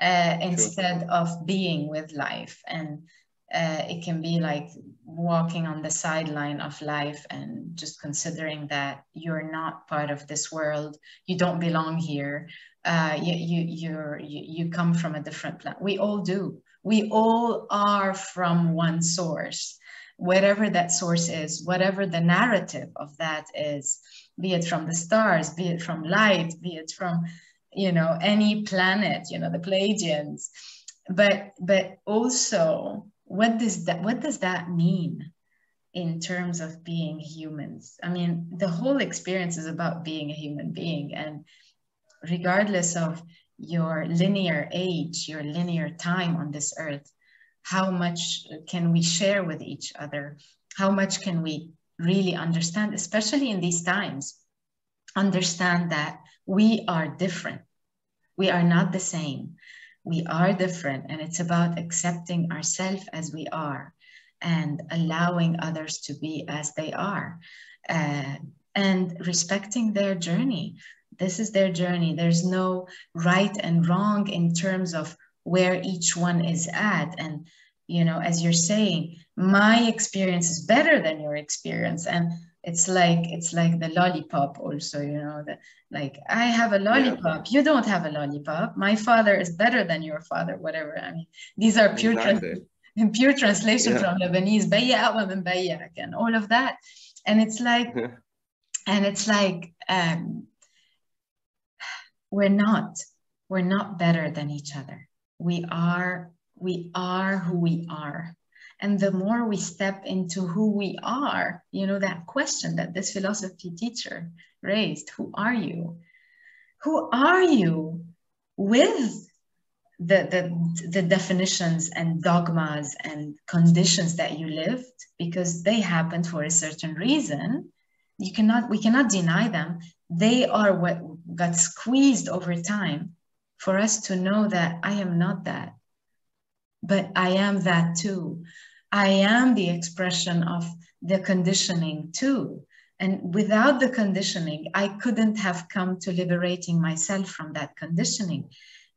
S1: instead of being with life. And it can be like walking on the sideline of life and just considering that you're not part of this world, you don't belong here, you come from a different planet. We all do. We all are from one source, whatever that source is, whatever the narrative of that is, be it from the stars, be it from light, be it from any planet, the Pleiadians. But also, what does that mean in terms of being humans? I mean, the whole experience is about being a human being, and regardless of your linear age, your linear time on this earth, how much can we share with each other? How much can we really understand, especially in these times, understand that we are different. We are not the same. We are different, and it's about accepting ourselves as we are and allowing others to be as they are, and respecting their journey. This is their journey. There's no right and wrong in terms of where each one is at. And, you know, as you're saying, my experience is better than your experience. And it's like the lollipop also, you know, that like I have a lollipop, you don't have a lollipop. My father is better than your father, whatever. I mean, these are pure pure translation from Lebanese, bayya aqwa min bayyak, and all of that. And it's like, we're not better than each other. We are who we are. And the more we step into who we are, you know, that question that this philosophy teacher raised, who are you? Who are you with the definitions and dogmas and conditions that you lived, because they happened for a certain reason. We cannot deny them. They are what got squeezed over time for us to know that I am not that, but I am that too. I am the expression of the conditioning too. And without the conditioning, I couldn't have come to liberating myself from that conditioning.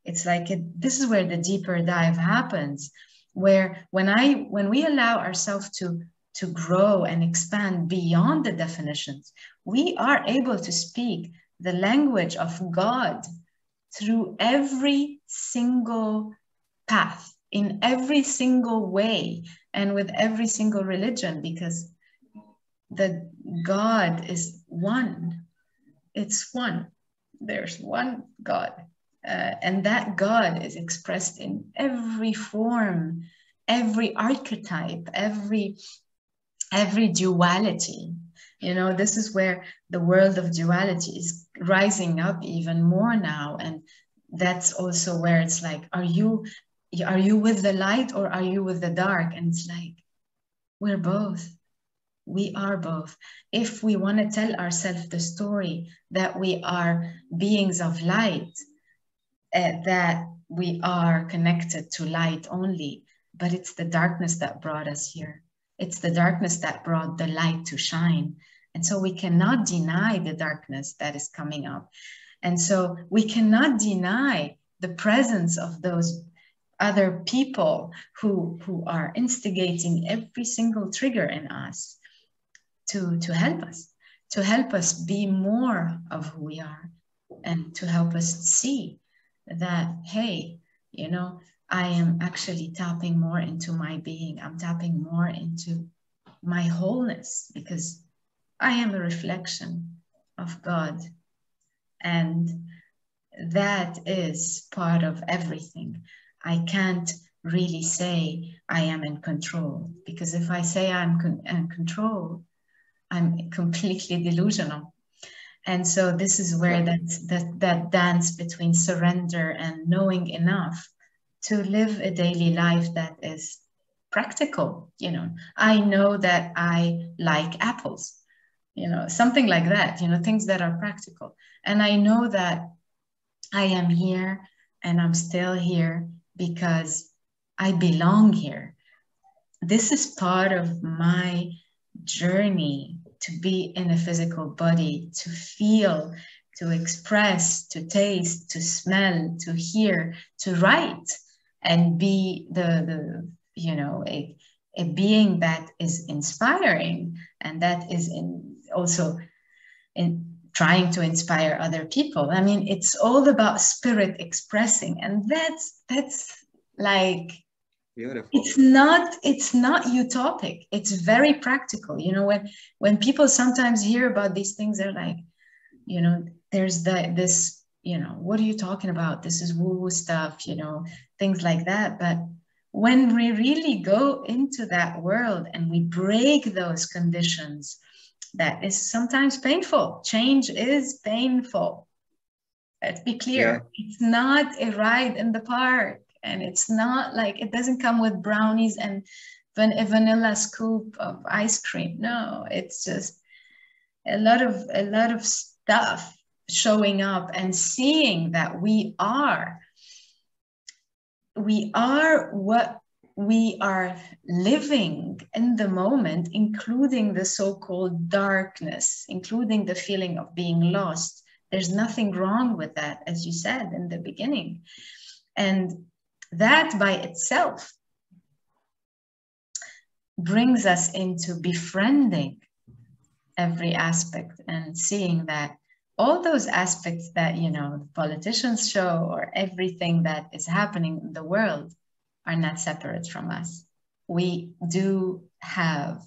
S1: It's like this is where the deeper dive happens, where when we allow ourselves to grow and expand beyond the definitions, we are able to speak the language of God through every single path, in every single way, and with every single religion, because the God is one. It's one. There's one God. And that God is expressed in every form, every archetype, every duality. You know, this is where the world of duality is rising up even more now. And that's also where it's like, are you with the light or are you with the dark? And it's like, we're both. We are both. If we want to tell ourselves the story that we are beings of light, that we are connected to light only, but it's the darkness that brought us here. It's the darkness that brought the light to shine. And so we cannot deny the darkness that is coming up. And so we cannot deny the presence of those other people who are instigating every single trigger in us to help us be more of who we are, and to help us see that, hey, you know, I am actually tapping more into my being. I'm tapping more into my wholeness, because I am a reflection of God. And that is part of everything. I can't really say I am in control, because if I say I'm in control, I'm completely delusional. And so this is where that dance between surrender and knowing enough to live a daily life that is practical. You know, I know that I like apples, you know, something like that, you know, things that are practical. And I know that I am here and I'm still here because I belong here. This is part of my journey to be in a physical body, to feel, to express, to taste, to smell, to hear, to write, and be the you know, a being that is inspiring, and that is also in trying to inspire other people. I mean, it's all about spirit expressing, and that's like,
S2: beautiful.
S1: It's not utopic. It's very practical. You know, when people sometimes hear about these things, they're like, you know, there's this, you know, what are you talking about? This is woo-woo stuff, you know, things like that. But when we really go into that world and we break those conditions, that is sometimes painful. Change is painful. Let's be clear. It's not a ride in the park. And it's not like, it doesn't come with brownies and a vanilla scoop of ice cream. No, it's just a lot of stuff showing up, and seeing that we are what we are living in the moment, including the so-called darkness, including the feeling of being lost. There's nothing wrong with that, as you said in the beginning. And that by itself brings us into befriending every aspect and seeing that all those aspects that, you know, politicians show, or everything that is happening in the world, are not separate from us. We do have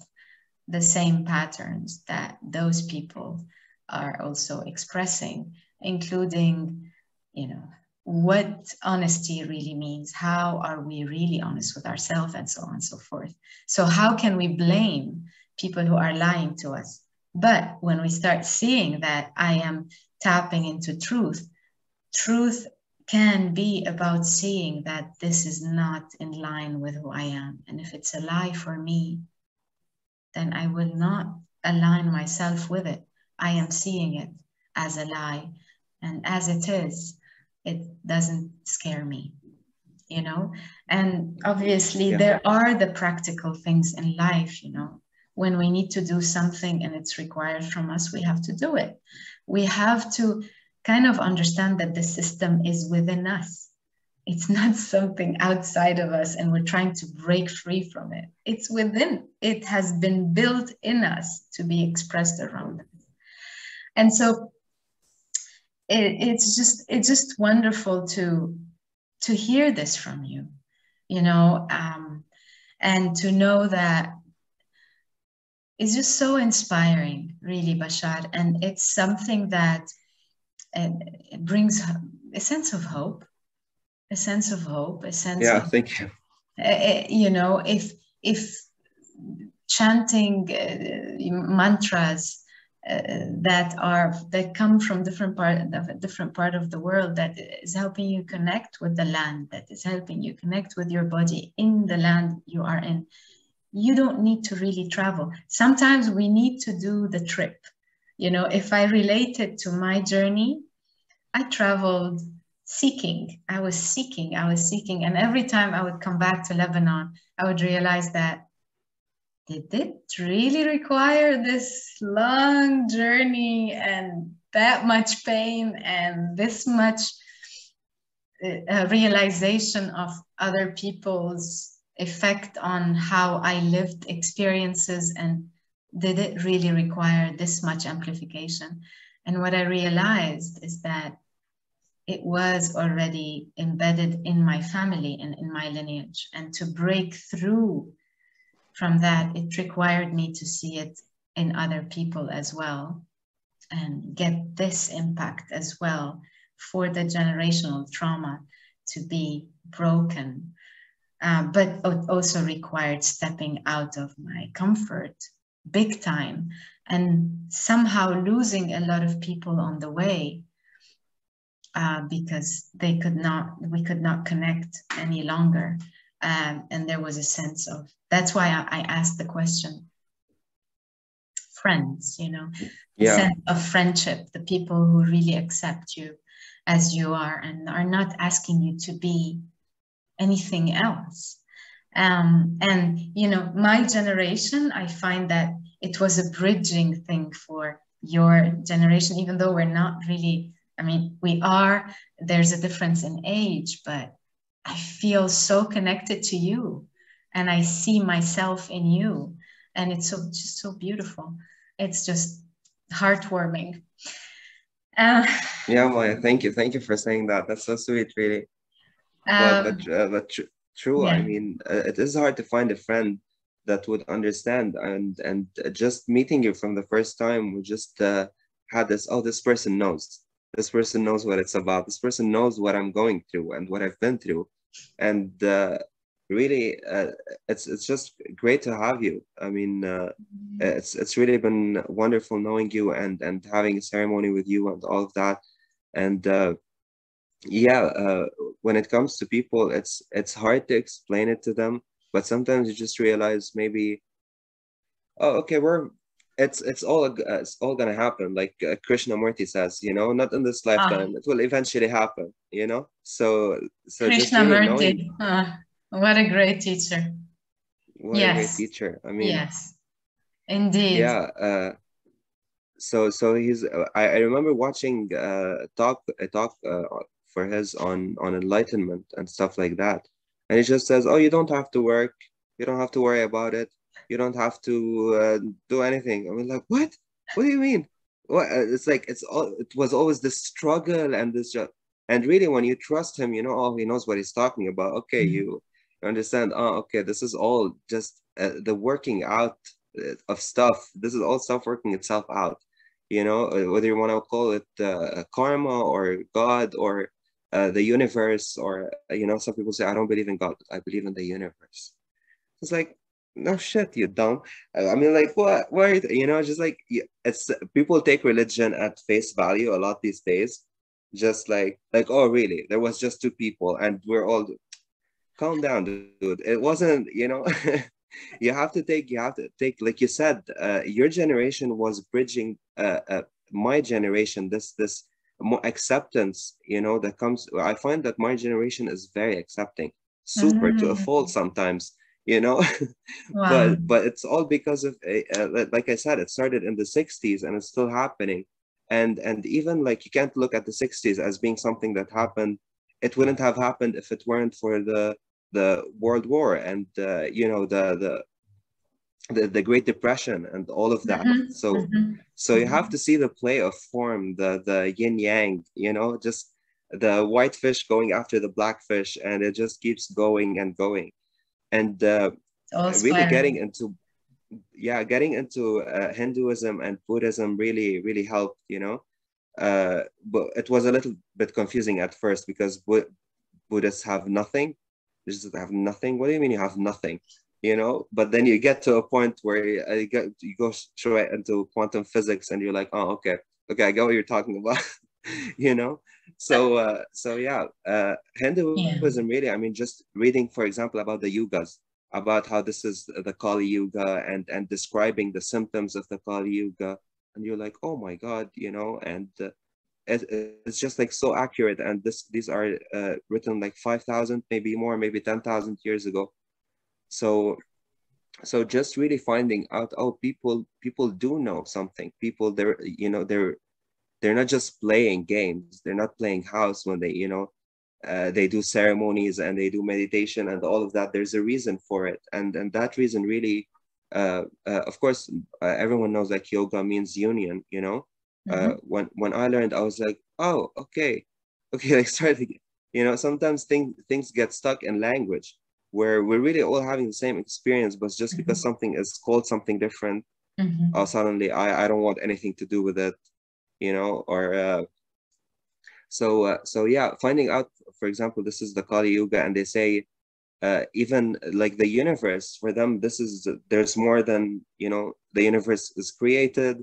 S1: the same patterns that those people are also expressing, including, you know, what honesty really means. How are we really honest with ourselves, and so on and so forth. So how can we blame people who are lying to us? But when we start seeing that I am tapping into truth, truth can be about seeing that this is not in line with who I am. And if it's a lie for me, then I will not align myself with it. I am seeing it as a lie. And as it is, it doesn't scare me, you know? And obviously there are the practical things in life, you know, when we need to do something and it's required from us, we have to do it. We have to kind of understand that the system is within us. It's not something outside of us and we're trying to break free from it. It's within. It has been built in us to be expressed around us. And so it's just wonderful to hear this from you, you know, and to know that it's just so inspiring, really, Bashar. And it's something that it brings a sense of hope, a sense of hope, a sense of,
S2: thank you.
S1: You know, if chanting mantras that come from different part of the world, that is helping you connect with the land, that is helping you connect with your body in the land you are in, you don't need to really travel. Sometimes we need to do the trip. You know, if I relate it to my journey, I traveled seeking. I was seeking. And every time I would come back to Lebanon, I would realize that, did it really require this long journey and that much pain and this much realization of other people's effect on how I lived experiences, and did it really require this much amplification? And what I realized is that it was already embedded in my family and in my lineage. And to break through from that, it required me to see it in other people as well, and get this impact as well for the generational trauma to be broken. But it also required stepping out of my comfort big time, and somehow losing a lot of people on the way because we could not connect any longer. And there was a sense of, that's why I asked the question, friends, you know, the sense of friendship, the people who really accept you as you are and are not asking you to be anything else. And, you know, my generation, I find that it was a bridging thing for your generation, even though we're not really, I mean, we are, there's a difference in age, but I feel so connected to you and I see myself in you. And it's just so beautiful. It's just heartwarming.
S2: Yeah, Maya, thank you. Thank you for saying that. That's so sweet, really. But true.
S1: Yeah.
S2: I mean, it is hard to find a friend that would understand, and just meeting you from the first time, we just had this. Oh, this person knows. This person knows what it's about. This person knows what I'm going through and what I've been through, and really, it's just great to have you. I mean, it's really been wonderful knowing you and having a ceremony with you and all of that, and. when it comes to people, it's hard to explain it to them, but sometimes you just realize maybe, oh, okay, it's all gonna happen. Like Krishnamurti says, not in this
S1: Ah,
S2: lifetime, it will eventually happen. So just really knowing
S1: Krishnamurti. What a great teacher.
S2: what a great
S1: Yes.
S2: teacher. I mean,
S1: Yes. Indeed.
S2: yeah. So I remember watching a talk for his on enlightenment and stuff like that, and he just says, "Oh, you don't have to work, you don't have to worry about it, you don't have to do anything." I mean, like, what? What do you mean? What? It's like it was always this struggle and and really, when you trust him, oh, he knows what he's talking about. Okay,
S1: Mhm.
S2: you understand. Oh, okay, this is all just the working out of stuff. This is all stuff working itself out, whether you want to call it karma or God or the universe, or some people say, I don't believe in God, but I believe in the universe. It's like, no shit, you dumb. I mean, like, what are just like, it's people take religion at face value a lot these days, just like, oh, really, there was just two people and we're all, calm down, dude. It wasn't, you have to take, like you said, your generation was bridging my generation, this more acceptance, that comes. I find that my generation is very accepting, super to a fault
S1: Mm.
S2: sometimes, you know
S1: Wow.
S2: but it's all because of like I said, it started in the 60s and it's still happening. And even, like, you can't look at the 60s as being something that happened. It wouldn't have happened if it weren't for the World War and the Great Depression and all of that.
S1: Mhm,
S2: So you have
S1: mhm.
S2: to see the play of form, the yin yang, just the white fish going after the black fish, and it just keeps going and going. And
S1: It's all
S2: really
S1: spiral.
S2: getting into Hinduism and Buddhism really really helped, but it was a little bit confusing at first because Buddhists have nothing. They just have nothing. What do you mean you have nothing? But then you get to a point where you go straight into quantum physics and you're like, oh, okay, okay, I get what you're talking about. you know. So yeah,
S1: Yeah.
S2: Hinduism really. I mean, just reading, for example, about the yugas, about how this is the Kali Yuga, and describing the symptoms of the Kali Yuga, and you're like, oh my God, and it's just like so accurate. And these are written like 5,000, maybe more, maybe 10,000 years ago. So just really finding out, oh, people do know something. People, they're not just playing games. They're not playing house when they do ceremonies and they do meditation and all of that. There's a reason for it, and that reason really, of course, everyone knows like yoga means union.
S1: Mhm.
S2: When I learned, I was like, oh, okay, okay, like started. Sometimes things get stuck in language where we're really all having the same experience, but just because
S1: Mhm.
S2: something is called something different,
S1: Mhm.
S2: suddenly I don't want anything to do with it, or so yeah, finding out, for example, this is the Kali Yuga, and they say even like the universe for them, there's more than, the universe is created,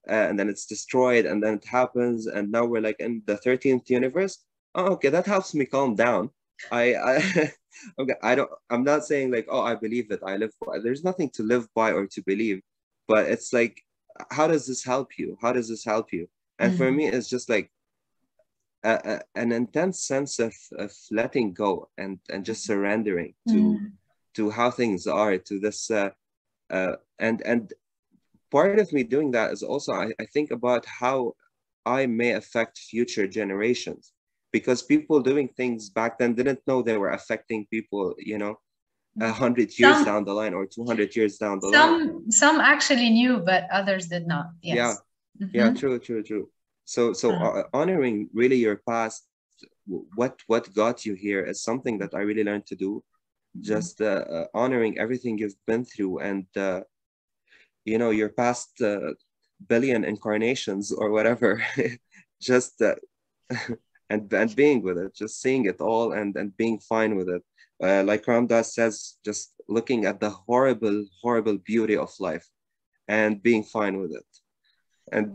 S2: and then it's destroyed, and then it happens, and now we're like in the 13th universe. Oh, okay, that helps me calm down. I okay, I'm not saying like, oh, I believe that I live by. There's nothing to live by or to believe, but it's like, how does this help you? How does this help you? And for
S1: Mhm.
S2: me, it's just like an intense sense of letting go and just surrendering
S1: Mhm.
S2: to how things are, to this and part of me doing that is also, I think about how I may affect future generations, because people doing things back then didn't know they were affecting people, 100 years
S1: Some
S2: down the line or 200 years down the line.
S1: some actually knew, but others did not.
S2: Yeah,
S1: Yes.
S2: yeah,
S1: Mhm.
S2: true, true, true. So
S1: Uh,
S2: honoring really your past, what got you here, is something that I really learned to do.
S1: mhm.
S2: Just honoring everything you've been through, and your past billion incarnations or whatever. Just and being with it, just seeing it all, and being fine with it. Like Ramdas says, just looking at the horrible, horrible beauty of life and being fine with it, and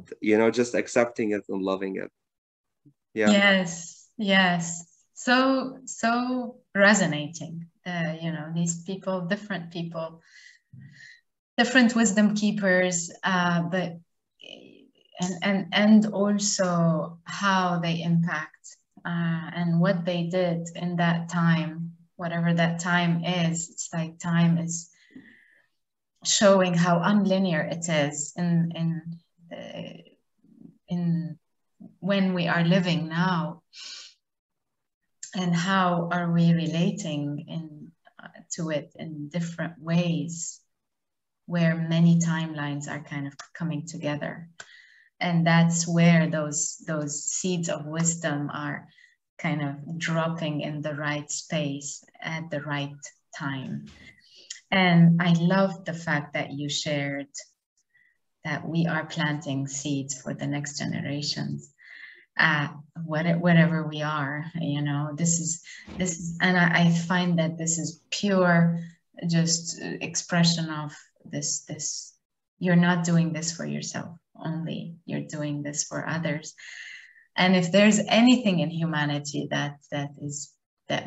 S2: just accepting it and loving it. Yeah.
S1: Yes. Yes. so resonating. You know, these people, different wisdom keepers, but and also how they impact and what they did in that time, whatever that time is. It's like time is showing how unlinear it is in when we are living now, and how are we relating to it in different ways, where many timelines are kind of coming together. And that's where those seeds of wisdom are kind of dropping in the right space at the right time. And I love the fact that you shared that we are planting seeds for the next generations, whatever we are. You know, this is, and I find that this is pure, just expression of this. You're not doing this for yourself only. You're doing this for others. And if there's anything in humanity that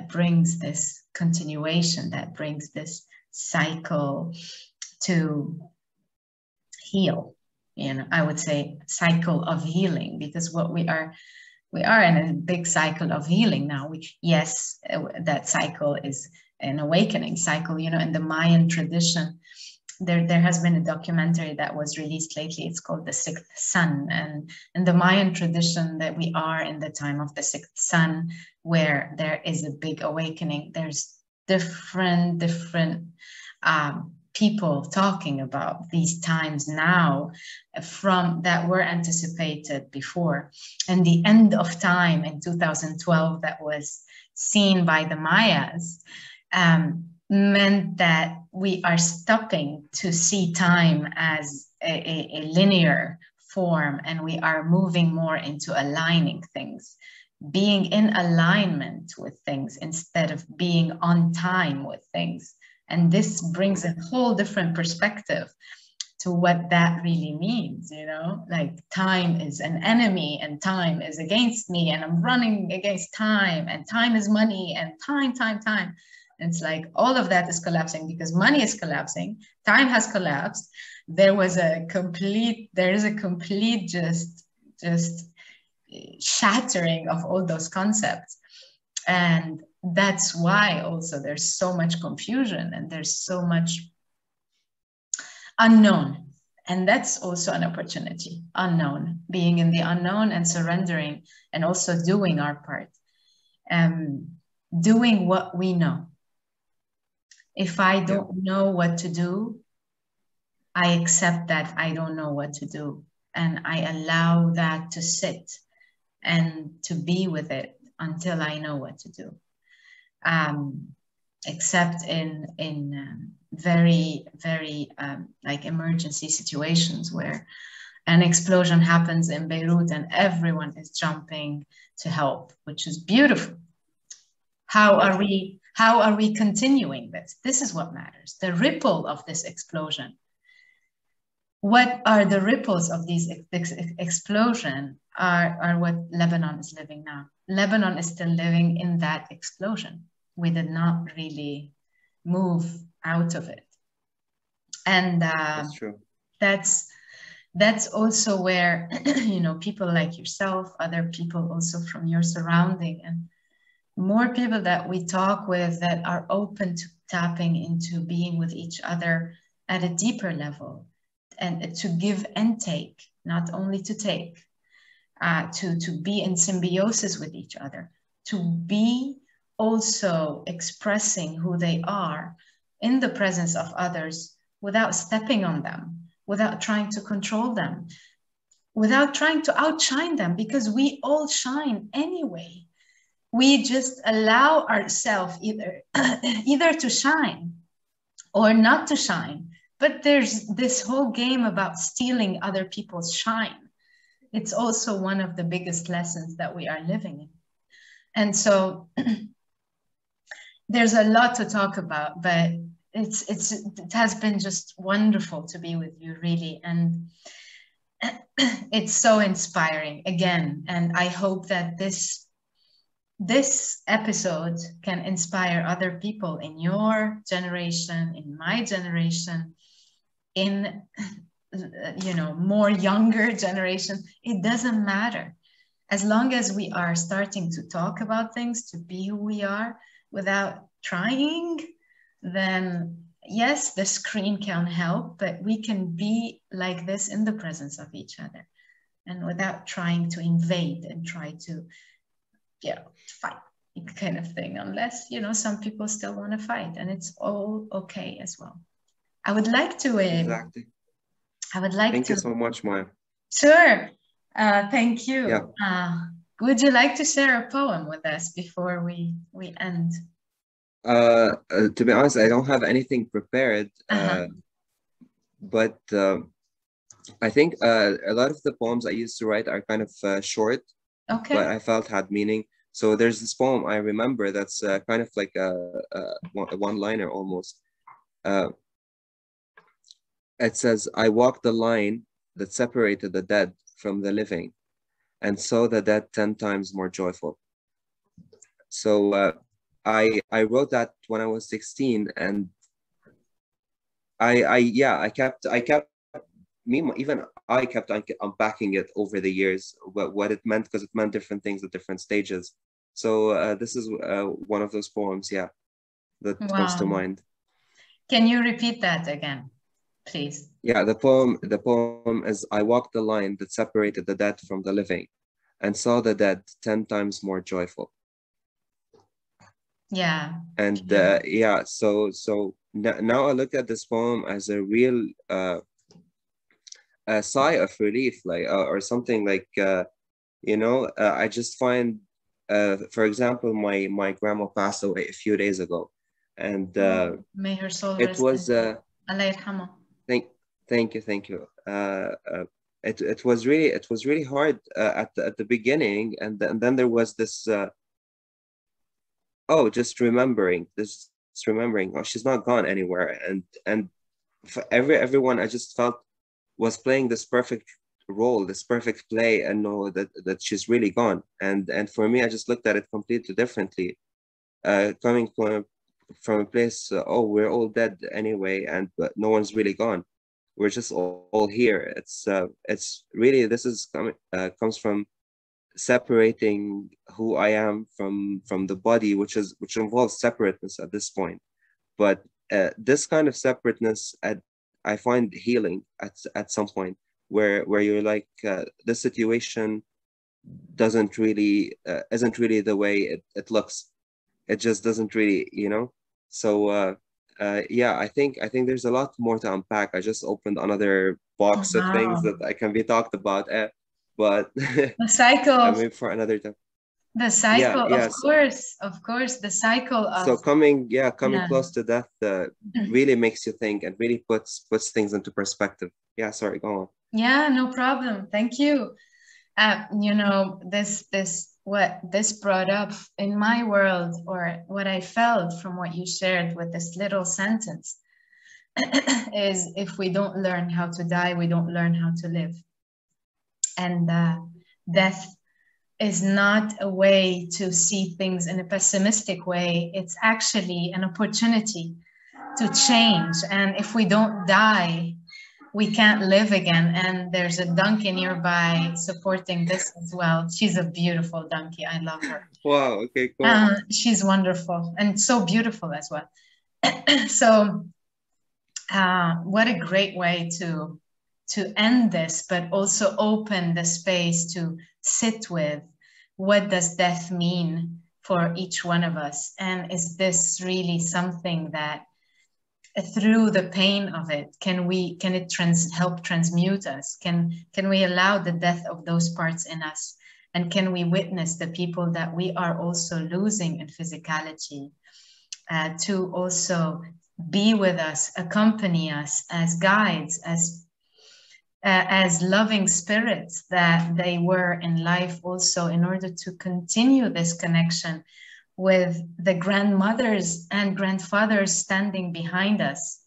S1: brings this continuation, that brings this cycle to heal, you know, I would say cycle of healing, because what we are in a big cycle of healing now. Yes, that cycle is an awakening cycle. You know, in the Mayan tradition, there has been a documentary that was released lately. It's called The Sixth Sun. And in the Mayan tradition, that we are in the time of the sixth sun, where there is a big awakening. There's different people talking about these times now from that were anticipated before. And the end of time in 2012 that was seen by the Mayas meant that we are stopping to see time as a linear form, and we are moving more into aligning things, being in alignment with things instead of being on time with things. And this brings a whole different perspective to what that really means, you know, like time is an enemy and time is against me and I'm running against time, and time is money and time. It's like all of that is collapsing because money is collapsing, time has collapsed. There is a complete just shattering of all those concepts. And that's why also there's so much confusion and there's so much unknown. And that's also an opportunity, unknown, being in the unknown and surrendering, and also doing our part, doing what we know. If I don't know what to do, I accept that I don't know what to do, and I allow that to sit and to be with it until I know what to do. Except in very like emergency situations where an explosion happens in Beirut and everyone is jumping to help, which is beautiful. How are we continuing this? This is what matters. The ripple of this explosion. What are the ripples of these explosion are what Lebanon is living now. Lebanon is still living in that explosion. We did not really move out of it. And
S2: That's true.
S1: That's also where, you know, people like yourself, other people also from your surrounding, and more people that we talk with that are open to tapping into being with each other at a deeper level, and to give and take, not only to take, to be in symbiosis with each other, to be also expressing who they are in the presence of others without stepping on them, without trying to control them, without trying to outshine them, because we all shine anyway. We just allow ourselves either to shine or not to shine. But there's this whole game about stealing other people's shine. It's also one of the biggest lessons that we are living in. And so there's a lot to talk about, but it has been just wonderful to be with you, really. And it's so inspiring again. And I hope that this this episode can inspire other people in your generation, in my generation, in more younger generation, it doesn't matter. As long as we are starting to talk about things, to be who we are without trying, then yes, the screen can help, but we can be like this in the presence of each other and without trying to invade and try to, fight kind of thing, unless, some people still want to fight, and it's all okay as well. I would like to,
S2: Exactly. Thank you so much, Maya.
S1: Sure. Thank you.
S2: Yeah.
S1: Would you like to share a poem with us before we end?
S2: To be honest, I don't have anything prepared, but I think a lot of the poems I used to write are kind of short, but I felt had meaning. So there's this poem I remember that's kind of like a one-liner almost. It says, "I walked the line that separated the dead from the living, and saw the dead 10 times more joyful." So I wrote that when I was 16, and I kept even I kept unpacking it over the years, what it meant, because it meant different things at different stages. So this is one of those poems, that comes to mind.
S1: Can you repeat that again, please?
S2: Yeah, the poem is, "I walked the line that separated the dead from the living, and saw the dead 10 times more joyful."
S1: Yeah.
S2: And so now I look at this poem as a real a sigh of relief, like or something like I just find, for example, my grandma passed away a few days ago, and
S1: may her soul
S2: it was
S1: Allah yarhamah.
S2: Thank you. It was really hard at the beginning, and then there was this just remembering, oh, she's not gone anywhere, and for everyone I just felt was playing this perfect role, this perfect play, and know that she's really gone. And for me, I just looked at it completely differently, coming from a place, we're all dead anyway, but no one's really gone. We're just all here. It's really, this is comes from separating who I am from the body, which involves separateness at this point. But this kind of separateness, I find healing at some point, where you're like, the situation isn't really the way it looks. It just doesn't really, So I think there's a lot more to unpack. I just opened another box of things that I can be talked about, but
S1: the cycle.
S2: Maybe for another time.
S1: The cycle, of course, the cycle of.
S2: So coming close to death really makes you think, and really puts things into perspective. Yeah, sorry, go on.
S1: Yeah, no problem. Thank you. What this brought up in my world, or what I felt from what you shared with this little sentence, is, if we don't learn how to die, we don't learn how to live. And death is not a way to see things in a pessimistic way. It's actually an opportunity to change. And if we don't die, we can't live again. And there's a donkey nearby supporting this as well. She's a beautiful donkey. I love her.
S2: Wow, okay, cool.
S1: She's wonderful and so beautiful as well. So what a great way to end this, but also open the space to sit with, what does death mean for each one of us? And is this really something that, through the pain of it, can it help transmute us? Can we allow the death of those parts in us? And can we witness the people that we are also losing in physicality, to also be with us, accompany us as guides, as loving spirits that they were in life, also in order to continue this connection with the grandmothers and grandfathers standing behind us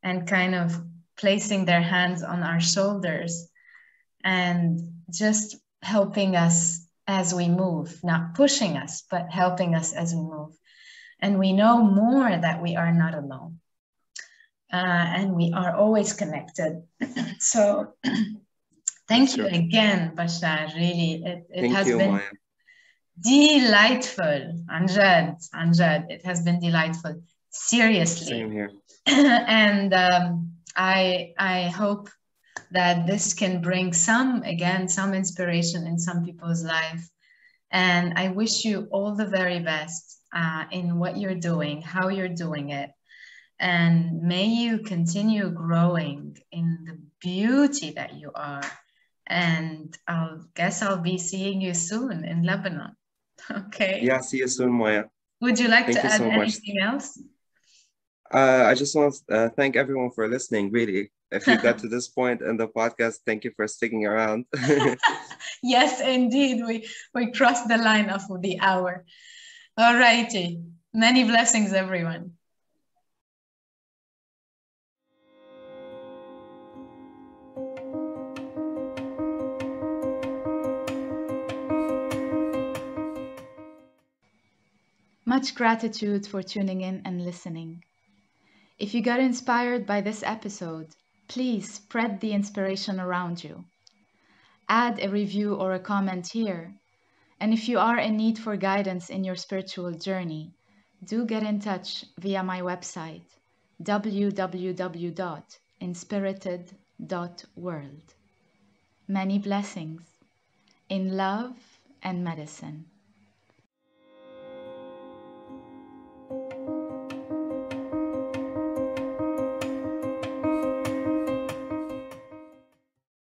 S1: and kind of placing their hands on our shoulders and just helping us as we move, not pushing us, but helping us as we move. And we know more that we are not alone. And we are always connected. So thank you again, Bashar. Really, it has been
S2: Maya.
S1: Delightful. Anjad, it has been delightful. Seriously.
S2: Same here.
S1: And I hope that this can bring some inspiration in some people's life. And I wish you all the very best in what you're doing, how you're doing it. And may you continue growing in the beauty that you are. And I guess I'll be seeing you soon in Lebanon. Okay.
S2: Yeah, see you soon, Maya.
S1: Would you like to add anything else?
S2: I just want to thank everyone for listening, really. If you got to this point in the podcast, thank you for sticking around.
S1: Yes, indeed. We crossed the line of the hour. All righty. Many blessings, everyone. Much gratitude for tuning in and listening. If you got inspired by this episode, please spread the inspiration around you. Add a review or a comment here. And if you are in need for guidance in your spiritual journey, do get in touch via my website, www.inspirited.world. Many blessings in love and medicine.